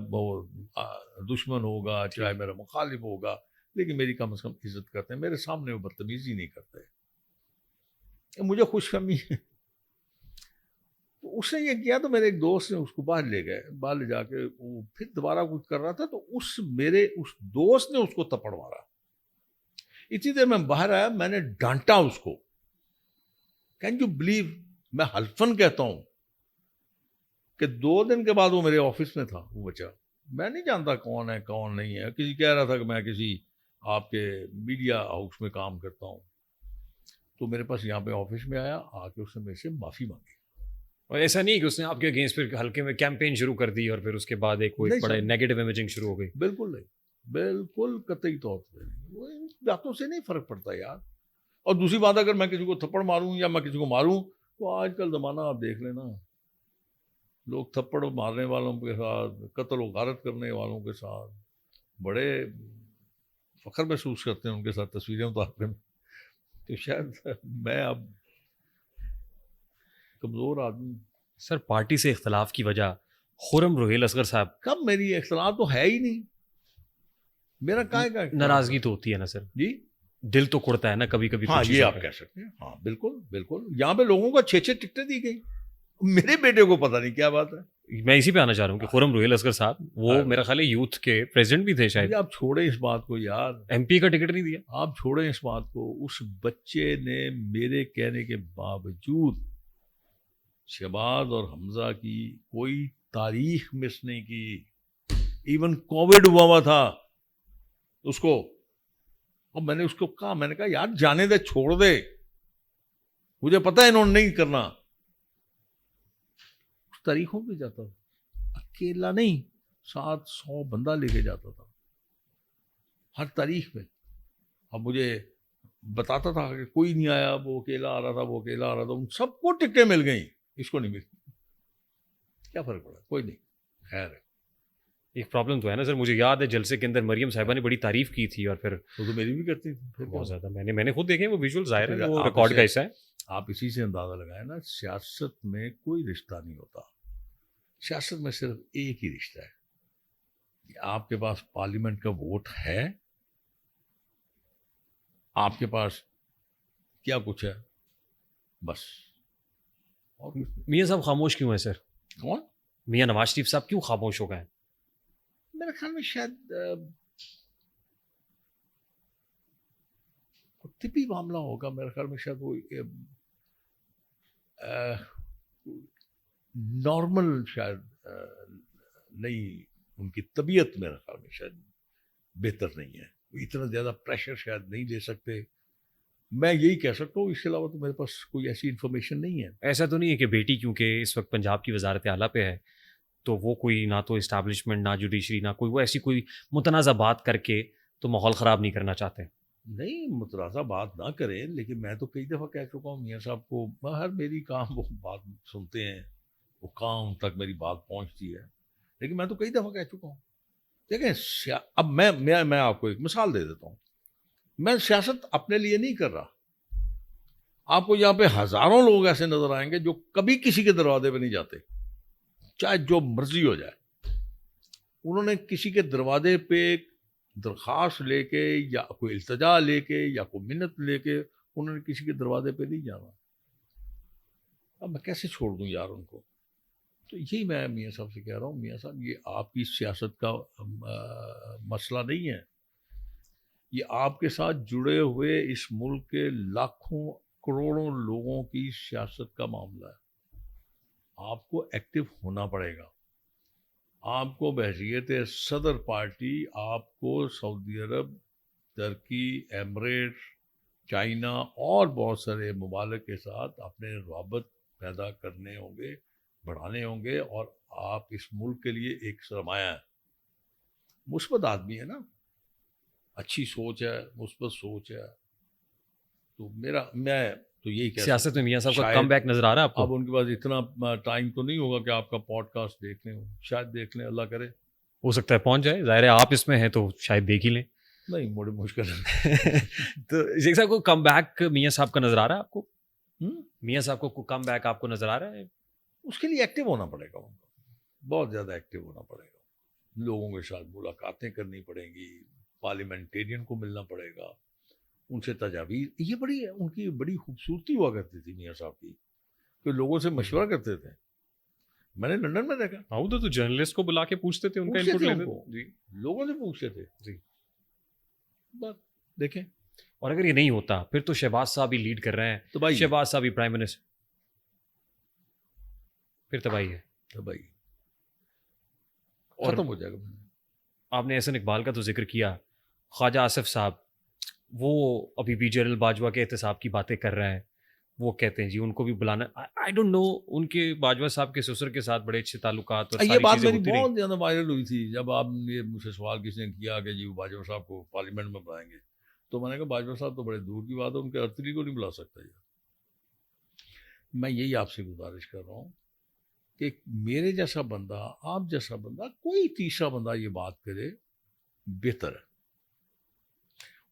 دشمن ہوگا چاہے میرا مخالف ہوگا، لیکن میری کم از کم عزت کرتے ہیں. میرے سامنے وہ بدتمیزی نہیں کرتے. مجھے خوش فہمی ہے. اس نے یہ کیا تو میرے ایک دوست نے اس کو باہر لے گئے، باہر لے جا کے وہ پھر دوبارہ کچھ کر رہا تھا تو اس دوست نے اس کو تھپڑ مارا. اتنی دیر میں باہر آیا، میں نے ڈانٹا اس کو. کین یو بلیو، میں حلفن کہتا ہوں کہ 2 دن کے بعد وہ میرے آفس میں تھا وہ بچہ. میں نہیں جانتا کون ہے کون نہیں ہے. کسی کہہ رہا تھا کہ میں کسی آپ کے میڈیا ہاؤس میں کام کرتا ہوں، تو میرے پاس یہاں پہ آفس میں آیا، آ کے اس نے میرے سے معافی مانگی. اور ایسا نہیں کہ اس نے آپ کے اگینسٹ پھر ہلکے میں کیمپین شروع کر دی اور پھر اس کے بعد ایک بڑا نیگیٹو امیجنگ شروع ہو گئی؟ بالکل نہیں، بالکل قطعی طور پہ وہ ان باتوں سے نہیں فرق پڑتا یار. اور دوسری بات، اگر میں کسی کو تھپڑ ماروں یا میں کسی کو ماروں تو آج کل زمانہ آپ دیکھ لینا، لوگ تھپڑ مارنے والوں کے ساتھ، قتل و غارت کرنے والوں کے ساتھ بڑے فخر محسوس کرتے ہیں، ان کے ساتھ تصویریں اتارتے ہیں. تو شاید میں اب کمزور آدمی. سر پارٹی سے اختلاف کی وجہ خرم روہیل اصغر صاحب؟ کب میری اختلاف تو ہے ہی نہیں. میرا کائے کا ناراضگی تو ہوتی ہے نا سر؟ جی دل تو کڑتا ہے نا کبھی کبھی. ہاں یہ آپ کہہ سکتے ہیں. ہاں بالکل بالکل. یہاں پہ لوگوں کو 6 ٹکٹیں دی گئی، میرے بیٹے کو پتہ نہیں کیا بات ہے. میں اسی پہ آنا چاہ رہا ہوں کہ خرم روہیل اصغر صاحب وہ میرا خیال ہے یوتھ کے پریزیڈنٹ بھی تھے شاید. آپ چھوڑیں اس بات کو یار، ایم پی کا ٹکٹ نہیں دیا. آپ چھوڑیں اس بات کو. اس بچے نے میرے کہنے کے باوجود شہباز اور حمزہ کی کوئی تاریخ مس نہیں کی. ایون کووڈ ہوا تھا اس کو، اور میں نے اس کو کہا، میں نے کہا یار جانے دے، چھوڑ دے، مجھے پتا ہے انہوں نے نہیں کرنا. اس تاریخوں پہ جاتا تھا، اکیلا نہیں، 700 بندہ لے کے جاتا تھا ہر تاریخ پہ. اب مجھے بتاتا تھا کہ کوئی نہیں آیا، وہ اکیلا آ رہا تھا، وہ اکیلا آ رہا تھا. ان سب کو ٹکٹیں مل گئیں، اس کو نہیں ملی. کیا فرق پڑا؟ کوئی نہیں، خیر ہے. ایک پرابلم تو ہے نا سر، مجھے یاد ہے جلسے کے اندر مریم صاحبہ نے بڑی تعریف کی تھی اور پھر وہ تو میری بھی کرتی تھی بہت زیادہ. میں نے خود دیکھے وہ ویژول، ظاہر ہے وہ ریکارڈ کا حصہ ہے. آپ اسی سے اندازہ لگائیں نا، سیاست میں کوئی رشتہ نہیں ہوتا. سیاست میں صرف ایک ہی رشتہ ہے کہ آپ کے پاس پارلیمنٹ کا ووٹ ہے، آپ کے پاس کیا کچھ ہے بس. اور میاں صاحب خاموش کیوں ہیں سر؟ کون؟ میاں نواز شریف صاحب کیوں خاموش ہو گئے ہیں؟ میرے خیال میں شاید طبی معاملہ ہوگا. میرے خیال میں شاید وہ نارمل شاید نہیں, ان کی طبیعت میرے خیال میں شاید بہتر نہیں ہے. اتنا زیادہ پریشر شاید نہیں لے سکتے. میں یہی کہہ سکتا ہوں, اس کے علاوہ تو میرے پاس کوئی ایسی انفارمیشن نہیں ہے. ایسا تو نہیں ہے کہ بیٹی کیونکہ اس وقت پنجاب کی وزارت اعلیٰ پہ ہے تو وہ کوئی نہ تو اسٹیبلشمنٹ نہ جوڈیشری نہ کوئی وہ ایسی کوئی متنازع بات کر کے تو ماحول خراب نہیں کرنا چاہتے؟ نہیں, متنازع بات نہ کریں, لیکن میں تو کئی دفعہ کہہ چکا ہوں میاں صاحب کو, ہر میری کام وہ بات سنتے ہیں, وہ کام تک میری بات پہنچتی ہے, لیکن میں تو کئی دفعہ کہہ چکا ہوں. دیکھیں اب میں آپ کو ایک مثال دے دیتا ہوں. میں سیاست اپنے لیے نہیں کر رہا. آپ کو یہاں پہ ہزاروں لوگ ایسے نظر آئیں گے جو کبھی کسی کے دروازے پہ نہیں جاتے, چاہے جو مرضی ہو جائے. انہوں نے کسی کے دروازے پہ درخواست لے کے یا کوئی التجا لے کے یا کوئی منت لے کے انہوں نے کسی کے دروازے پہ نہیں جانا. اب میں کیسے چھوڑ دوں یار ان کو؟ تو یہی میں میاں صاحب سے کہہ رہا ہوں, میاں صاحب یہ آپ کی سیاست کا مسئلہ نہیں ہے, یہ آپ کے ساتھ جڑے ہوئے اس ملک کے لاکھوں کروڑوں لوگوں کی سیاست کا معاملہ ہے. آپ کو ایکٹیو ہونا پڑے گا. آپ کو بحیثیت صدر پارٹی آپ کو سعودی عرب, ترکی, ایمریٹ, چائنا اور بہت سارے ممالک کے ساتھ اپنے روابط پیدا کرنے ہوں گے, بڑھانے ہوں گے, اور آپ اس ملک کے لیے ایک سرمایہ ہے. مثبت آدمی ہے نا, اچھی سوچ ہے, مثبت سوچ ہے. تو میں تو یہی کہہ سیاست میں میاں صاحب کا شاید کم بیک نظر آ رہا ہے آپ کو؟ اب ان کے پاس اتنا ٹائم تو نہیں ہوگا کہ آپ کا پوڈ کاسٹ دیکھ لیں, شاید دیکھ لیں, اللہ کرے. ہو سکتا ہے پہنچ جائے, ظاہر ہے آپ اس میں ہیں تو شاید دیکھ ہی لیں. نہیں, بڑی مشکل ہے. تو شیخ صاحب کو کم بیک میاں صاحب کا نظر آ رہا ہے آپ کو؟ ہوں؟ میاں صاحب کو کم بیک آپ کو نظر آ رہا ہے؟ اس کے لیے ایکٹیو ہونا پڑے گا, ان کو بہت زیادہ ایکٹیو ہونا پڑے گا. لوگوں کے ساتھ ملاقاتیں کرنی پڑیں گی, پارلیمنٹیرین کو ملنا پڑے گا, ان سے تجاویز. یہ بڑی ان کی بڑی خوبصورتی ہوا کرتی تھی میاں صاحب کی, کہ لوگوں سے مشورہ کرتے تھے. میں نے لندن میں دیکھا, ادھر تو جرنلسٹ کو بلا کے پوچھتے تھے, ان کا پوچھتے انپٹ تھے لیتے ان کو, جی. لوگوں سے پوچھتے تھے. جی. بات دیکھیں. اور اگر یہ نہیں ہوتا پھر تو شہباز صاحب ہی لیڈ کر رہے ہیں, تو بھائی شہباز صاحب ہی پرائم منسٹر, پھر تباہی ہے. تو بھائی اور ختم ہو جائے گا. آپ نے احسن اقبال کا تو ذکر کیا, خواجہ آصف صاحب وہ ابھی بھی جنرل باجوہ کے احتساب کی باتیں کر رہے ہیں. وہ کہتے ہیں جی ان کو بھی بلانا. آئی ڈونٹ نو, ان کے باجوہ صاحب کے سسر کے ساتھ بڑے اچھے تعلقات اور یہ ساری بات چیزیں میری ہوتی رہی. بہت زیادہ وائرل ہوئی تھی جب آپ نے مجھ سے سوال کسی نے کیا کہ جی وہ باجوہ صاحب کو پارلیمنٹ میں بلائیں گے, تو میں نے کہا باجوہ صاحب تو بڑے دور کی بات ہے, ان کے ارتلی کو نہیں بلا سکتا. یہ میں یہی آپ سے گزارش کر رہا ہوں کہ میرے جیسا بندہ, آپ جیسا بندہ, کوئی تیسرا بندہ یہ بات کرے بہتر ہے.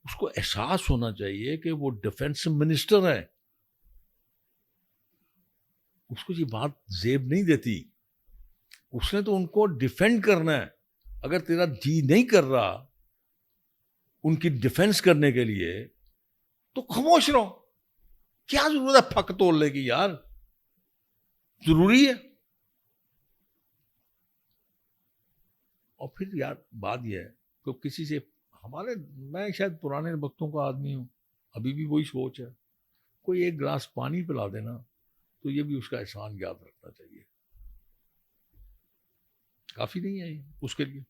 اس کو احساس ہونا چاہیے کہ وہ ڈیفنس منسٹر ہے, اس کو یہ بات زیب نہیں دیتی. اس نے تو ان کو ڈیفینڈ کرنا ہے. اگر تیرا جی نہیں کر رہا ان کی ڈیفenس کرنے کے لیے تو خاموش رہو. کیا ضرورت ہے پھک تولنے کی یار؟ ضروری ہے. اور پھر یار بات یہ ہے کہ کسی سے میں شاید پرانے وقتوں کا آدمی ہوں, ابھی بھی وہی سوچ ہے. کوئی ایک گلاس پانی پلا دینا تو یہ بھی اس کا احسان یاد رکھنا چاہیے. کافی نہیں ہے اس کے لیے.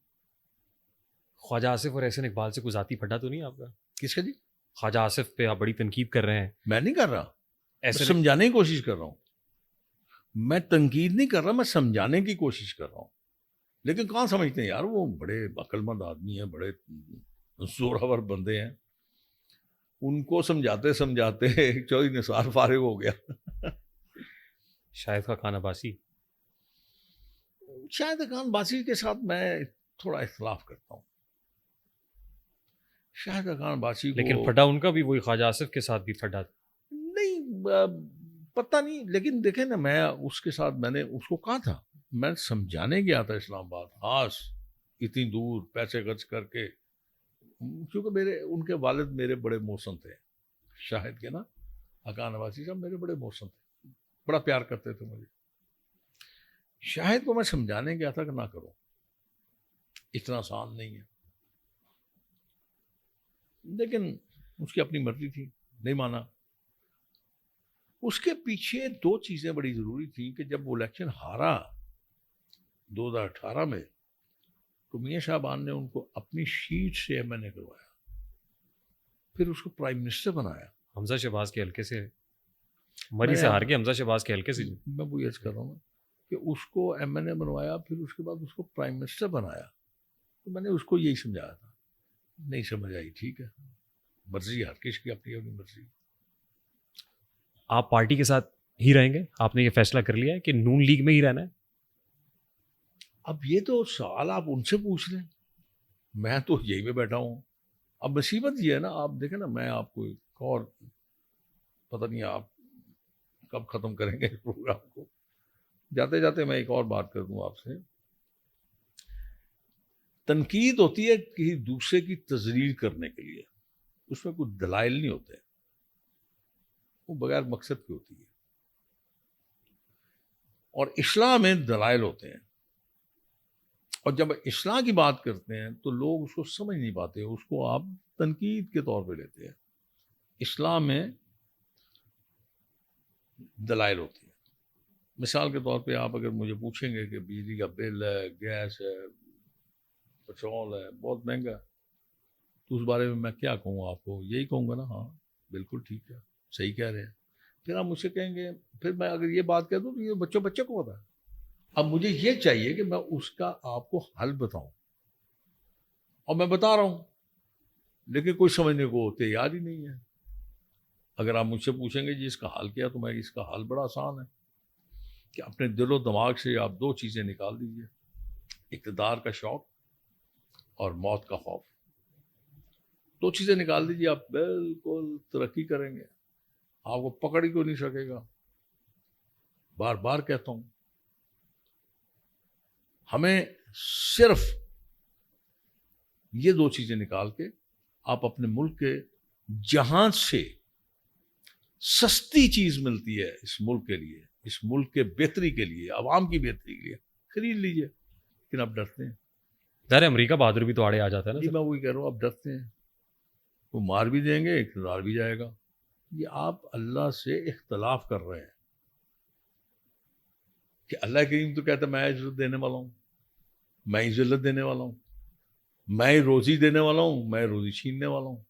خواجہ آصف اور احسن اقبال سے کوئی ذاتی پھڈا تو نہیں آپ کا؟ کس کا جی؟ خواجہ آصف پہ آپ بڑی تنقید کر رہے ہیں. میں نہیں کر رہا, میں ایسے سمجھانے کی کوشش کر رہا ہوں. میں تنقید نہیں کر رہا, میں سمجھانے کی کوشش کر رہا ہوں. لیکن کہاں سمجھتے ہیں یار, وہ بڑے عقل مند آدمی ہیں, بڑے زوراور بندے ہیں. ان کو سمجھاتے سمجھاتے چودھری نثار فارغ ہو گیا. شاہد کا خان عباسی, شاہد خان باسی کے ساتھ میں تھوڑا اختلاف کرتا ہوں. شاہد خان باسی کو لیکن پھڈا ان کا بھی وہی خواجہ آصف کے ساتھ بھی پھڈا نہیں پتہ نہیں. لیکن دیکھیں نا, میں اس کے ساتھ میں نے اس کو کہا تھا, میں سمجھانے گیا تھا اسلام آباد, خاص اتنی دور پیسے خرچ کر کے, کیونکہ ان کے والد میرے بڑے محسن تھے شاہد کے نا, آقا نواسی صاحب میرے بڑے محسن تھے, بڑا پیار کرتے تھے مجھے. شاہد کو میں سمجھانے گیا تھا کہ نہ کرو, اتنا آسان نہیں ہے, لیکن اس کی اپنی مرضی تھی, نہیں مانا. اس کے پیچھے دو چیزیں بڑی ضروری تھیں کہ جب وہ الیکشن ہارا 2018 میں, تو میاں شاہبان نے ان کو اپنی شیٹ سے ایم این اے کروایا, پھر اس کو پرائم منسٹر بنایا. حمزہ شہباز کے حلقے سے مری سے ہار کے حمزہ شہباز کے حلقے سے. میں وہ عرض کر رہا ہوں کہ اس کو ایم این اے بنوایا, پھر اس کے بعد اس کو پرائم منسٹر بنایا. تو میں نے اس کو یہی سمجھایا تھا, نہیں سمجھ آئی, ٹھیک ہے, مرضی ہر کس کی اپنی اپنی مرضی. آپ پارٹی کے ساتھ ہی رہیں گے؟ آپ نے یہ فیصلہ کر لیا ہے کہ نون لیگ میں ہی رہنا ہے؟ اب یہ تو سوال آپ ان سے پوچھ لیں, میں تو یہی میں بیٹھا ہوں. اب مصیبت یہ ہے نا, آپ دیکھیں نا, میں آپ کو ایک اور, پتہ نہیں آپ کب ختم کریں گے اس پروگرام کو, جاتے جاتے میں ایک اور بات کر دوں آپ سے. تنقید ہوتی ہے کسی دوسرے کی تذلیل کرنے کے لیے, اس میں کوئی دلائل نہیں ہوتے, وہ بغیر مقصد کی ہوتی ہے. اور اصلاح میں دلائل ہوتے ہیں, اور جب اصلاح کی بات کرتے ہیں تو لوگ اس کو سمجھ نہیں پاتے, اس کو آپ تنقید کے طور پہ لیتے ہیں. اصلاح میں دلائل ہوتی ہیں. مثال کے طور پہ آپ اگر مجھے پوچھیں گے کہ بجلی کا بل ہے, گیس ہے, پیٹرول ہے, بہت مہنگا, تو اس بارے میں میں کیا کہوں آپ کو؟ یہی کہوں گا نا, ہاں بالکل ٹھیک ہے, صحیح کہہ رہے ہیں. پھر آپ مجھ سے کہیں گے, پھر میں اگر یہ بات کہہ دوں تو یہ بچے کو ہوتا ہے. اب مجھے یہ چاہیے کہ میں اس کا آپ کو حل بتاؤں, اور میں بتا رہا ہوں, لیکن کوئی سمجھنے کو تیار ہی نہیں ہے. اگر آپ مجھ سے پوچھیں گے جی اس کا حل کیا, تو میں اس کا حل بڑا آسان ہے کہ اپنے دل و دماغ سے آپ دو چیزیں نکال دیجئے, اقتدار کا شوق اور موت کا خوف. دو چیزیں نکال دیجیے, آپ بالکل ترقی کریں گے, آپ کو پکڑ ہی کو نہیں سکے گا. بار بار کہتا ہوں, ہمیں صرف یہ دو چیزیں نکال کے آپ اپنے ملک کے جہاں سے سستی چیز ملتی ہے اس ملک کے لیے, اس ملک کے بہتری کے لیے, عوام کی بہتری کے لیے خرید لیجئے. لیکن آپ ڈرتے ہیں. ظاہر امریکہ بہادر بھی تو آڑے آ جاتا ہے نا. جی میں وہی کہہ رہا ہوں, آپ ڈرتے ہیں. وہ مار بھی دیں گے, اقتدار بھی جائے گا. یہ آپ اللہ سے اختلاف کر رہے ہیں کہ اللہ کریم تو کہتا ہے میں عزت دینے والا ہوں, میں ذلت دینے والا ہوں, میں روزی دینے والا ہوں, میں روزی چھیننے والا ہوں,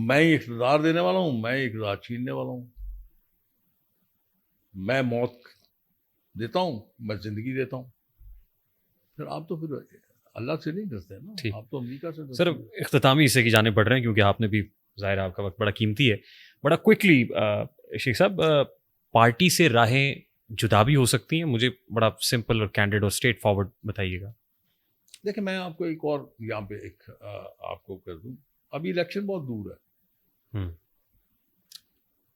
میں اقتدار دینے والا ہوں, میں اقتدار چھیننے والا ہوں, میں موت دیتا ہوں, میں زندگی دیتا ہوں. پھر آپ تو پھر اللہ سے نہیں ڈرتے نا, آپ تو امریکہ سے ڈرتے. سر اختتامی حصے کی جانب بڑھ رہے ہیں, کیونکہ آپ نے بھی ظاہر آپ کا وقت بڑا قیمتی ہے. بڑا کوئکلی شیخ صاحب, پارٹی سے راہیں جدا بھی ہو سکتی ہیں؟ مجھے بڑا سمپل اور کینڈیڈ اور اسٹریٹ فارورڈ بتائیے گا. دیکھیں میں آپ کو ایک اور یہاں پہ ایک آپ کو کر دوں. ابھی الیکشن بہت دور ہے,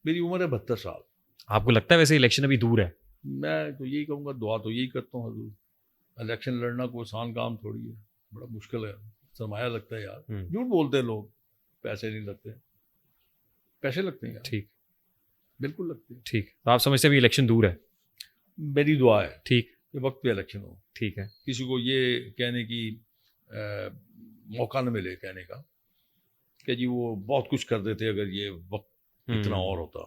میری عمر ہے 72 سال. آپ کو لگتا ہے ویسے الیکشن ابھی دور ہے؟ میں تو یہی کہوں گا, دعا تو یہی کرتا ہوں حضور. الیکشن لڑنا کوئی آسان کام تھوڑی ہے, بڑا مشکل ہے, سرمایہ لگتا ہے یار. جھوٹ بولتے ہیں لوگ, پیسے نہیں لگتے. پیسے لگتے ہیں یار. ٹھیک, بالکل لگتے ہیں. ٹھیک, تو آپ سمجھتے ہیں ابھی الیکشن دور ہے؟ میری دعا ہے ٹھیک کہ وقت پہ الیکشن ہو. ٹھیک ہے. کسی کو یہ کہنے کی موقع نہ ملے کہنے کا کہ جی وہ بہت کچھ کر دیتے اگر یہ وقت اتنا اور ہوتا.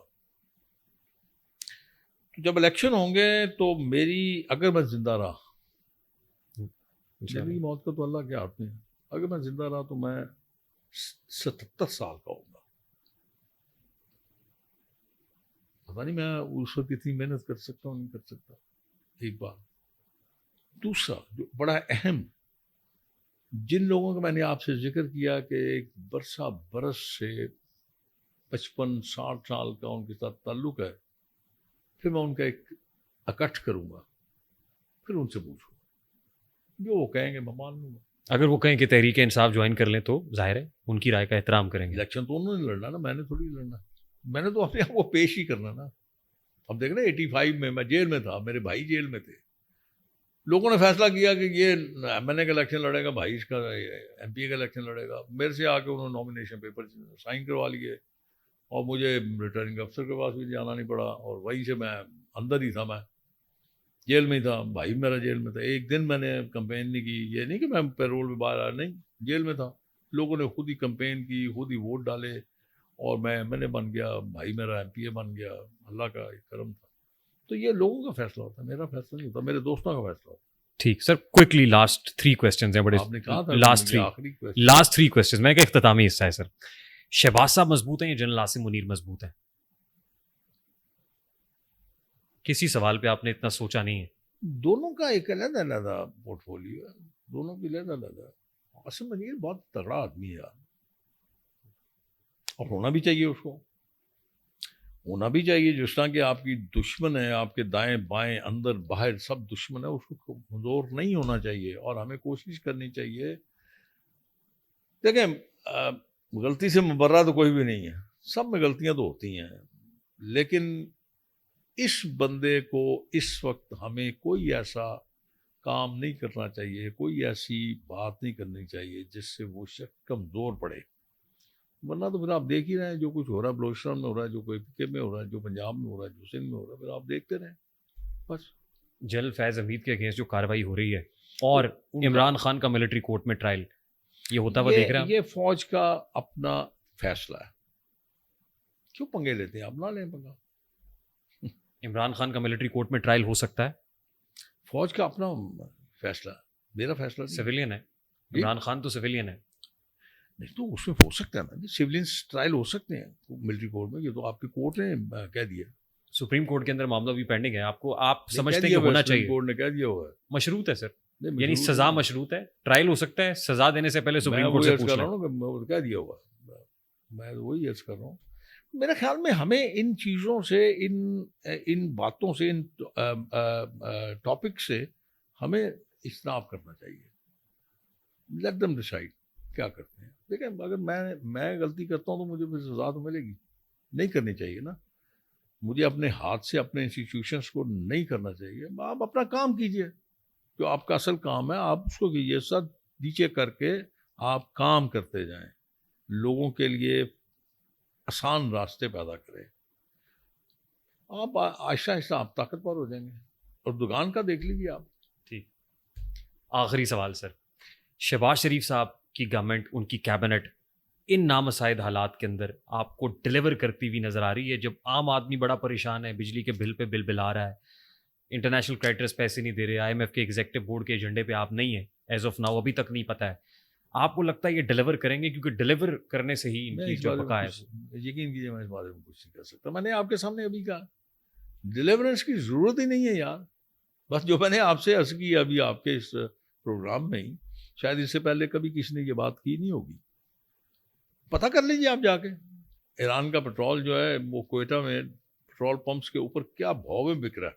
جب الیکشن ہوں گے تو میری, اگر میں زندہ رہا, میری موت کا تو اللہ کے ہاتھ میں ہے, اگر میں زندہ رہا تو میں 77 سال کا ہوں گا. پتا نہیں میں اس وقت اتنی محنت کر سکتا ہوں نہیں کر سکتا. ایک بات. دوسرا جو بڑا اہم, جن لوگوں کا میں نے آپ سے ذکر کیا کہ ایک برس سے 55-60 سال کا ان کے ساتھ تعلق ہے, پھر میں ان کا ایک اکٹھ کروں گا, پھر ان سے پوچھوں گا, جو وہ کہیں گے میں مان لوں گا. اگر وہ کہیں کہ تحریک انصاف جوائن کر لیں تو ظاہر ہے ان کی رائے کا احترام کریں گے. الیکشن تو انہوں نے لڑنا نا, میں نے تھوڑی لڑنا. میں نے تو اپنے آپ کو پیش ہی کرنا نا. اب دیکھ رہے 85 میں جیل میں تھا, میرے بھائی جیل میں تھے. لوگوں نے فیصلہ کیا کہ یہ ایم این اے کا الیکشن لڑے گا, بھائی اس کا ایم پی اے کا الیکشن لڑے گا. میرے سے آ کے انہوں نے نامینیشن پیپر سائن کروا لیے, اور مجھے ریٹرننگ افسر کے پاس بھی جانا نہیں پڑا, اور وہیں سے میں اندر ہی تھا, میں جیل میں ہی تھا, بھائی میرا جیل میں تھا. ایک دن میں نے کمپین نہیں کی, یہ نہیں کہ میں پیرول پہ باہر آیا, نہیں, جیل میں تھا. لوگوں نے خود ہی کمپین کی, خود ہی ووٹ ڈالے, اور میں نے بن گیا, بھائی میرا MP بن گیا. اللہ کا ایک کرم تھا. تو یہ لوگوں کا فیصلہ ہوتا ہے, میرا فیصلہ نہیں ہوتا, میرے دوستوں کا فیصلہ ہوتا ہے. ٹھیک سر, کوئکلی لاسٹ 3 کویسچنز ہیں, بڑے آپ نے کہا تھا لاسٹ 3 کویسچنز, میں کہ اختتامی حصہ ہے سر. شہباز صاحب مضبوط ہیں یا جنرل عاصم منیر مضبوط ہیں؟ کسی سوال پہ آپ نے اتنا سوچا نہیں ہے. دونوں کا ایک علیحدہ علیحدہ پورٹ فولیو ہے, دونوں کی علیحدہ علیحدہ. عاصم منیر بہت تگڑا آدمی ہے یار, اور ہونا بھی چاہیے, اس کو ہونا بھی چاہیے. جس طرح کہ آپ کی دشمن ہے, آپ کے دائیں بائیں اندر باہر سب دشمن ہے, اس کو کمزور نہیں ہونا چاہیے. اور ہمیں کوشش کرنی چاہیے. دیکھیں, غلطی سے مبرہ تو کوئی بھی نہیں ہے, سب میں غلطیاں تو ہوتی ہیں, لیکن اس بندے کو اس وقت ہمیں کوئی ایسا کام نہیں کرنا چاہیے, کوئی ایسی بات نہیں کرنی چاہیے جس سے وہ شخص کمزور پڑے. ورنہ تو پھر آپ دیکھ ہی رہے ہیں جو کچھ ہو رہا ہے, بلوچستان میں ہو رہا ہے, جو کوئی PK میں ہو رہا ہے, جو پنجاب میں ہو رہا ہے, جو سندھ میں ہو رہا ہے, پھر آپ دیکھتے رہیں بس. جنرل فیض حمید کے اگینسٹ جو کارروائی ہو رہی ہے, اور عمران خان کا ملٹری کورٹ میں ٹرائل, یہ ہوتا ہوا دیکھ رہے ہیں. یہ فوج کا اپنا فیصلہ ہے, کیوں پنگے لیتے ہیں آپ, نہ لیں پنگا. عمران خان کا ملٹری کورٹ میں ٹرائل ہو سکتا ہے, فوج کا اپنا فیصلہ ہے, میرا فیصلہ نہیں. سویلین ہے عمران خان, تو سویلین ہے. نہیں تو اس میں ہو سکتا ہے نا, سیولینس ٹرائل ہو سکتے ہیں ملٹری کورٹ میں, یہ تو آپ کی کورٹ نے کہہ دیا. سپریم کورٹ کے اندر معاملہ بھی پینڈنگ ہے, آپ سمجھتے ہیں کہ ہونا چاہیے. کورٹ نے کہہ دیا ہوا ہے, مشروط ہے سر, یعنی سزا مشروط ہے, ٹرائل ہو سکتا ہے, سزا دینے سے پہلے سپریم کورٹ سے پوچھ لیں. میں کہہ دیا ہوا, میں وہی عرض کر رہا ہوں. میرے خیال میں ہمیں ان چیزوں سے, ان باتوں سے, ان ٹاپک سے ہمیں اجتناب کرنا چاہیے. لیٹ دم ڈیسائیڈ کیا کرتے ہیں. دیکھیں, اگر میں غلطی کرتا ہوں تو مجھے پھر سزا تو ملے گی, نہیں کرنی چاہیے نا. مجھے اپنے ہاتھ سے اپنے انسٹیٹیوشنس کو نہیں کرنا چاہیے. آپ اپنا کام کیجئے, جو آپ کا اصل کام ہے آپ اس کو کیجئے. سر نیچے کر کے آپ کام کرتے جائیں, لوگوں کے لیے آسان راستے پیدا کریں. آپ آہستہ آہستہ آپ طاقتور ہو جائیں گے. اور دکان کا دیکھ لیجیے آپ. ٹھیک, آخری سوال سر, شہباز شریف صاحب کی گورنمنٹ, ان کی کیبنٹ ان نامساعد حالات کے اندر آپ کو ڈیلیور کرتی ہوئی نظر آ رہی ہے, جب عام آدمی بڑا پریشان ہے, بجلی کے بل پہ بل بلا رہا ہے, انٹرنیشنل کریڈٹرز پیسے نہیں دے رہے, IMF کے ایگزیکٹو بورڈ کے ایجنڈے پہ آپ نہیں ہیں ایز آف ناؤ, ابھی تک نہیں پتہ ہے, آپ کو لگتا ہے یہ ڈیلیور کریں گے؟ کیونکہ ڈیلیور کرنے سے ہی ان کی جو بقا ہے. یقین کیجیے میں اس بارے میں کچھ نہیں کر سکتا. میں نے آپ کے سامنے ابھی کہا, ڈیلیورنس کی ضرورت ہی نہیں ہے یار. بس جو میں نے آپ سے عرض کی ابھی آپ کے اس پروگرام میں ہی, شاید اس سے پہلے کبھی کسی نے یہ بات کی نہیں ہوگی. پتہ کر لیجیے آپ جا کے, ایران کا پٹرول جو ہے وہ کوئٹہ میں پٹرول پمپس کے اوپر کیا بھاؤ میں بک رہا ہے,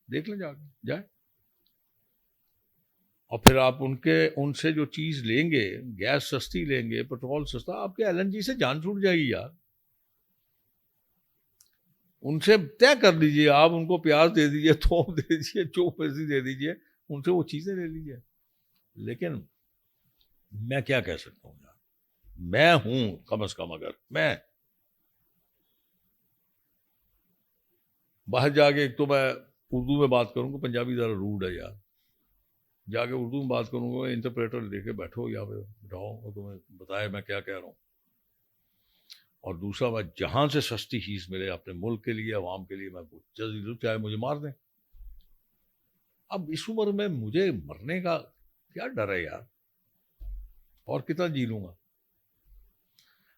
دیکھ لیں جا کے, جائیں. اور پھر آپ ان سے جو چیز لیں گے, گیس سستی لیں گے, پٹرول سستا, آپ کے LNG سے جان چھوٹ جائے گی یار. ان سے طے کر لیجیے, آپ ان کو پیاز دے دیجیے, تھوم دے دیجیے, جو مرضی دے دیجیے, ان سے وہ چیزیں لے لیجیے. لیکن میں کیا کہہ سکتا ہوں یار, میں ہوں کم از کم, اگر میں باہر جا کے, ایک تو میں اردو میں بات کروں گا, پنجابی ذرا روڈ ہے یار, جا کے اردو میں بات کروں گا, انٹرپریٹر لے کے بیٹھو یا پہ بٹھاؤ اور تمہیں بتائے میں کیا کہہ رہا ہوں. اور دوسرا, میں جہاں سے سستی چیز ملے اپنے ملک کے لیے, عوام کے لیے, میں جلدی چاہے مجھے مار دیں. اب اس عمر میں مجھے مرنے کا کیا ڈر ہے یار, اور کتنا جی لوں گا.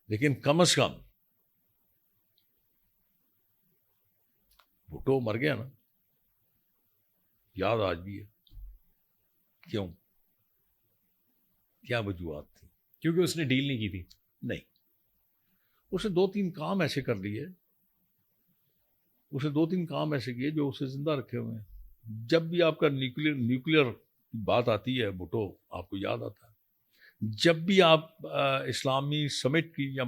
لیکن کم از کم بھٹو مر گیا نا, یاد آج بھی ہے. کیوں, کیا وجوہات تھی؟ کیونکہ اس نے ڈیل نہیں کی تھی. نہیں, اس نے 2-3 کام ایسے کر لیے, اس نے 2-3 کام ایسے کیے جو اسے زندہ رکھے ہوئے ہیں. جب بھی آپ کا نیوکلیئر بات آتی ہے, بھٹو آپ کو یاد آتا ہے. جب بھی آپ اسلامی سمٹ کی یا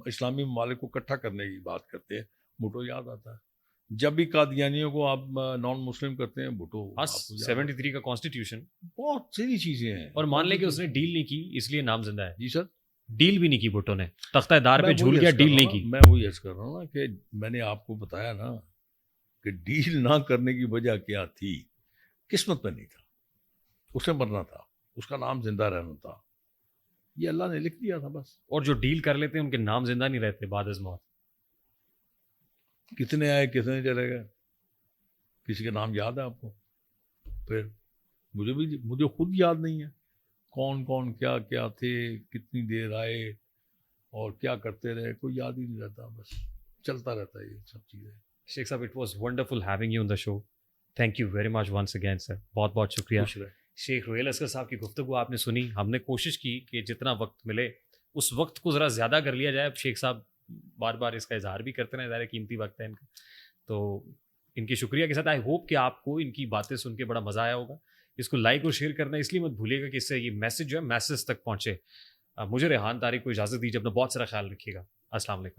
اسلامی ممالک کو اکٹھا کرنے کی بات کرتے ہیں, بھٹو یاد آتا ہے. جب بھی قادیانیوں کو آپ نان مسلم کرتے ہیں, بھٹو. 73 کا کانسٹیٹیوشن, بہت ساری چیزیں ہیں. اور مان لیں کہ اس نے ڈیل نہیں کی اس لیے نام زندہ ہے. جی سر, ڈیل بھی نہیں کی بھٹو نے, تختہ دار پہ میں جھول وہی گیا, عرض کر ڈیل رہا نہیں ہوں کی. نا، میں وہی عرض کر رہا ہوں نا کہ میں نے آپ کو بتایا نا کہ ڈیل نہ کرنے کی وجہ کیا تھی. قسمت میں نہیں تھا, اسے مرنا تھا, اس کا نام زندہ رہنا تھا, یہ اللہ نے لکھ دیا تھا بس. اور جو ڈیل کر لیتے ہیں ان کے نام زندہ نہیں رہتے بعد از موت. کتنے آئے کتنے چلے گئے, کسی کا نام یاد ہے آپ کو؟ پھر مجھے خود یاد نہیں ہے کون کون کیا کیا تھے, کتنی دیر آئے اور کیا کرتے رہے, کوئی یاد ہی نہیں رہتا, بس چلتا رہتا ہے یہ سب چیزیں. شیخ صاحب, it was wonderful having you on the show. Thank you very much once again sir, بہت بہت شکریہ. خوش رہے. شیخ رویل اصغر صاحب کی گفتگو آپ نے سنی. ہم نے کوشش کی کہ جتنا وقت ملے اس وقت کو ذرا زیادہ کر لیا جائے. اب شیخ صاحب بار بار اس کا اظہار بھی کرتے ہیں, ظاہر قیمتی وقت ہے ان کا, تو ان کی شکریہ کے ساتھ آئی ہوپ کہ آپ کو ان کی باتیں سن کے بڑا مزہ آیا ہوگا. اس کو لائک اور شیئر کرنا اس لیے مت بھولیے گا کہ اس سے یہ میسج جو ہے میسز تک پہنچے. مجھے ریحان طارق کو اجازت دیجیے, اپنا بہت سارا خیال رکھیے گا. السلام علیکم.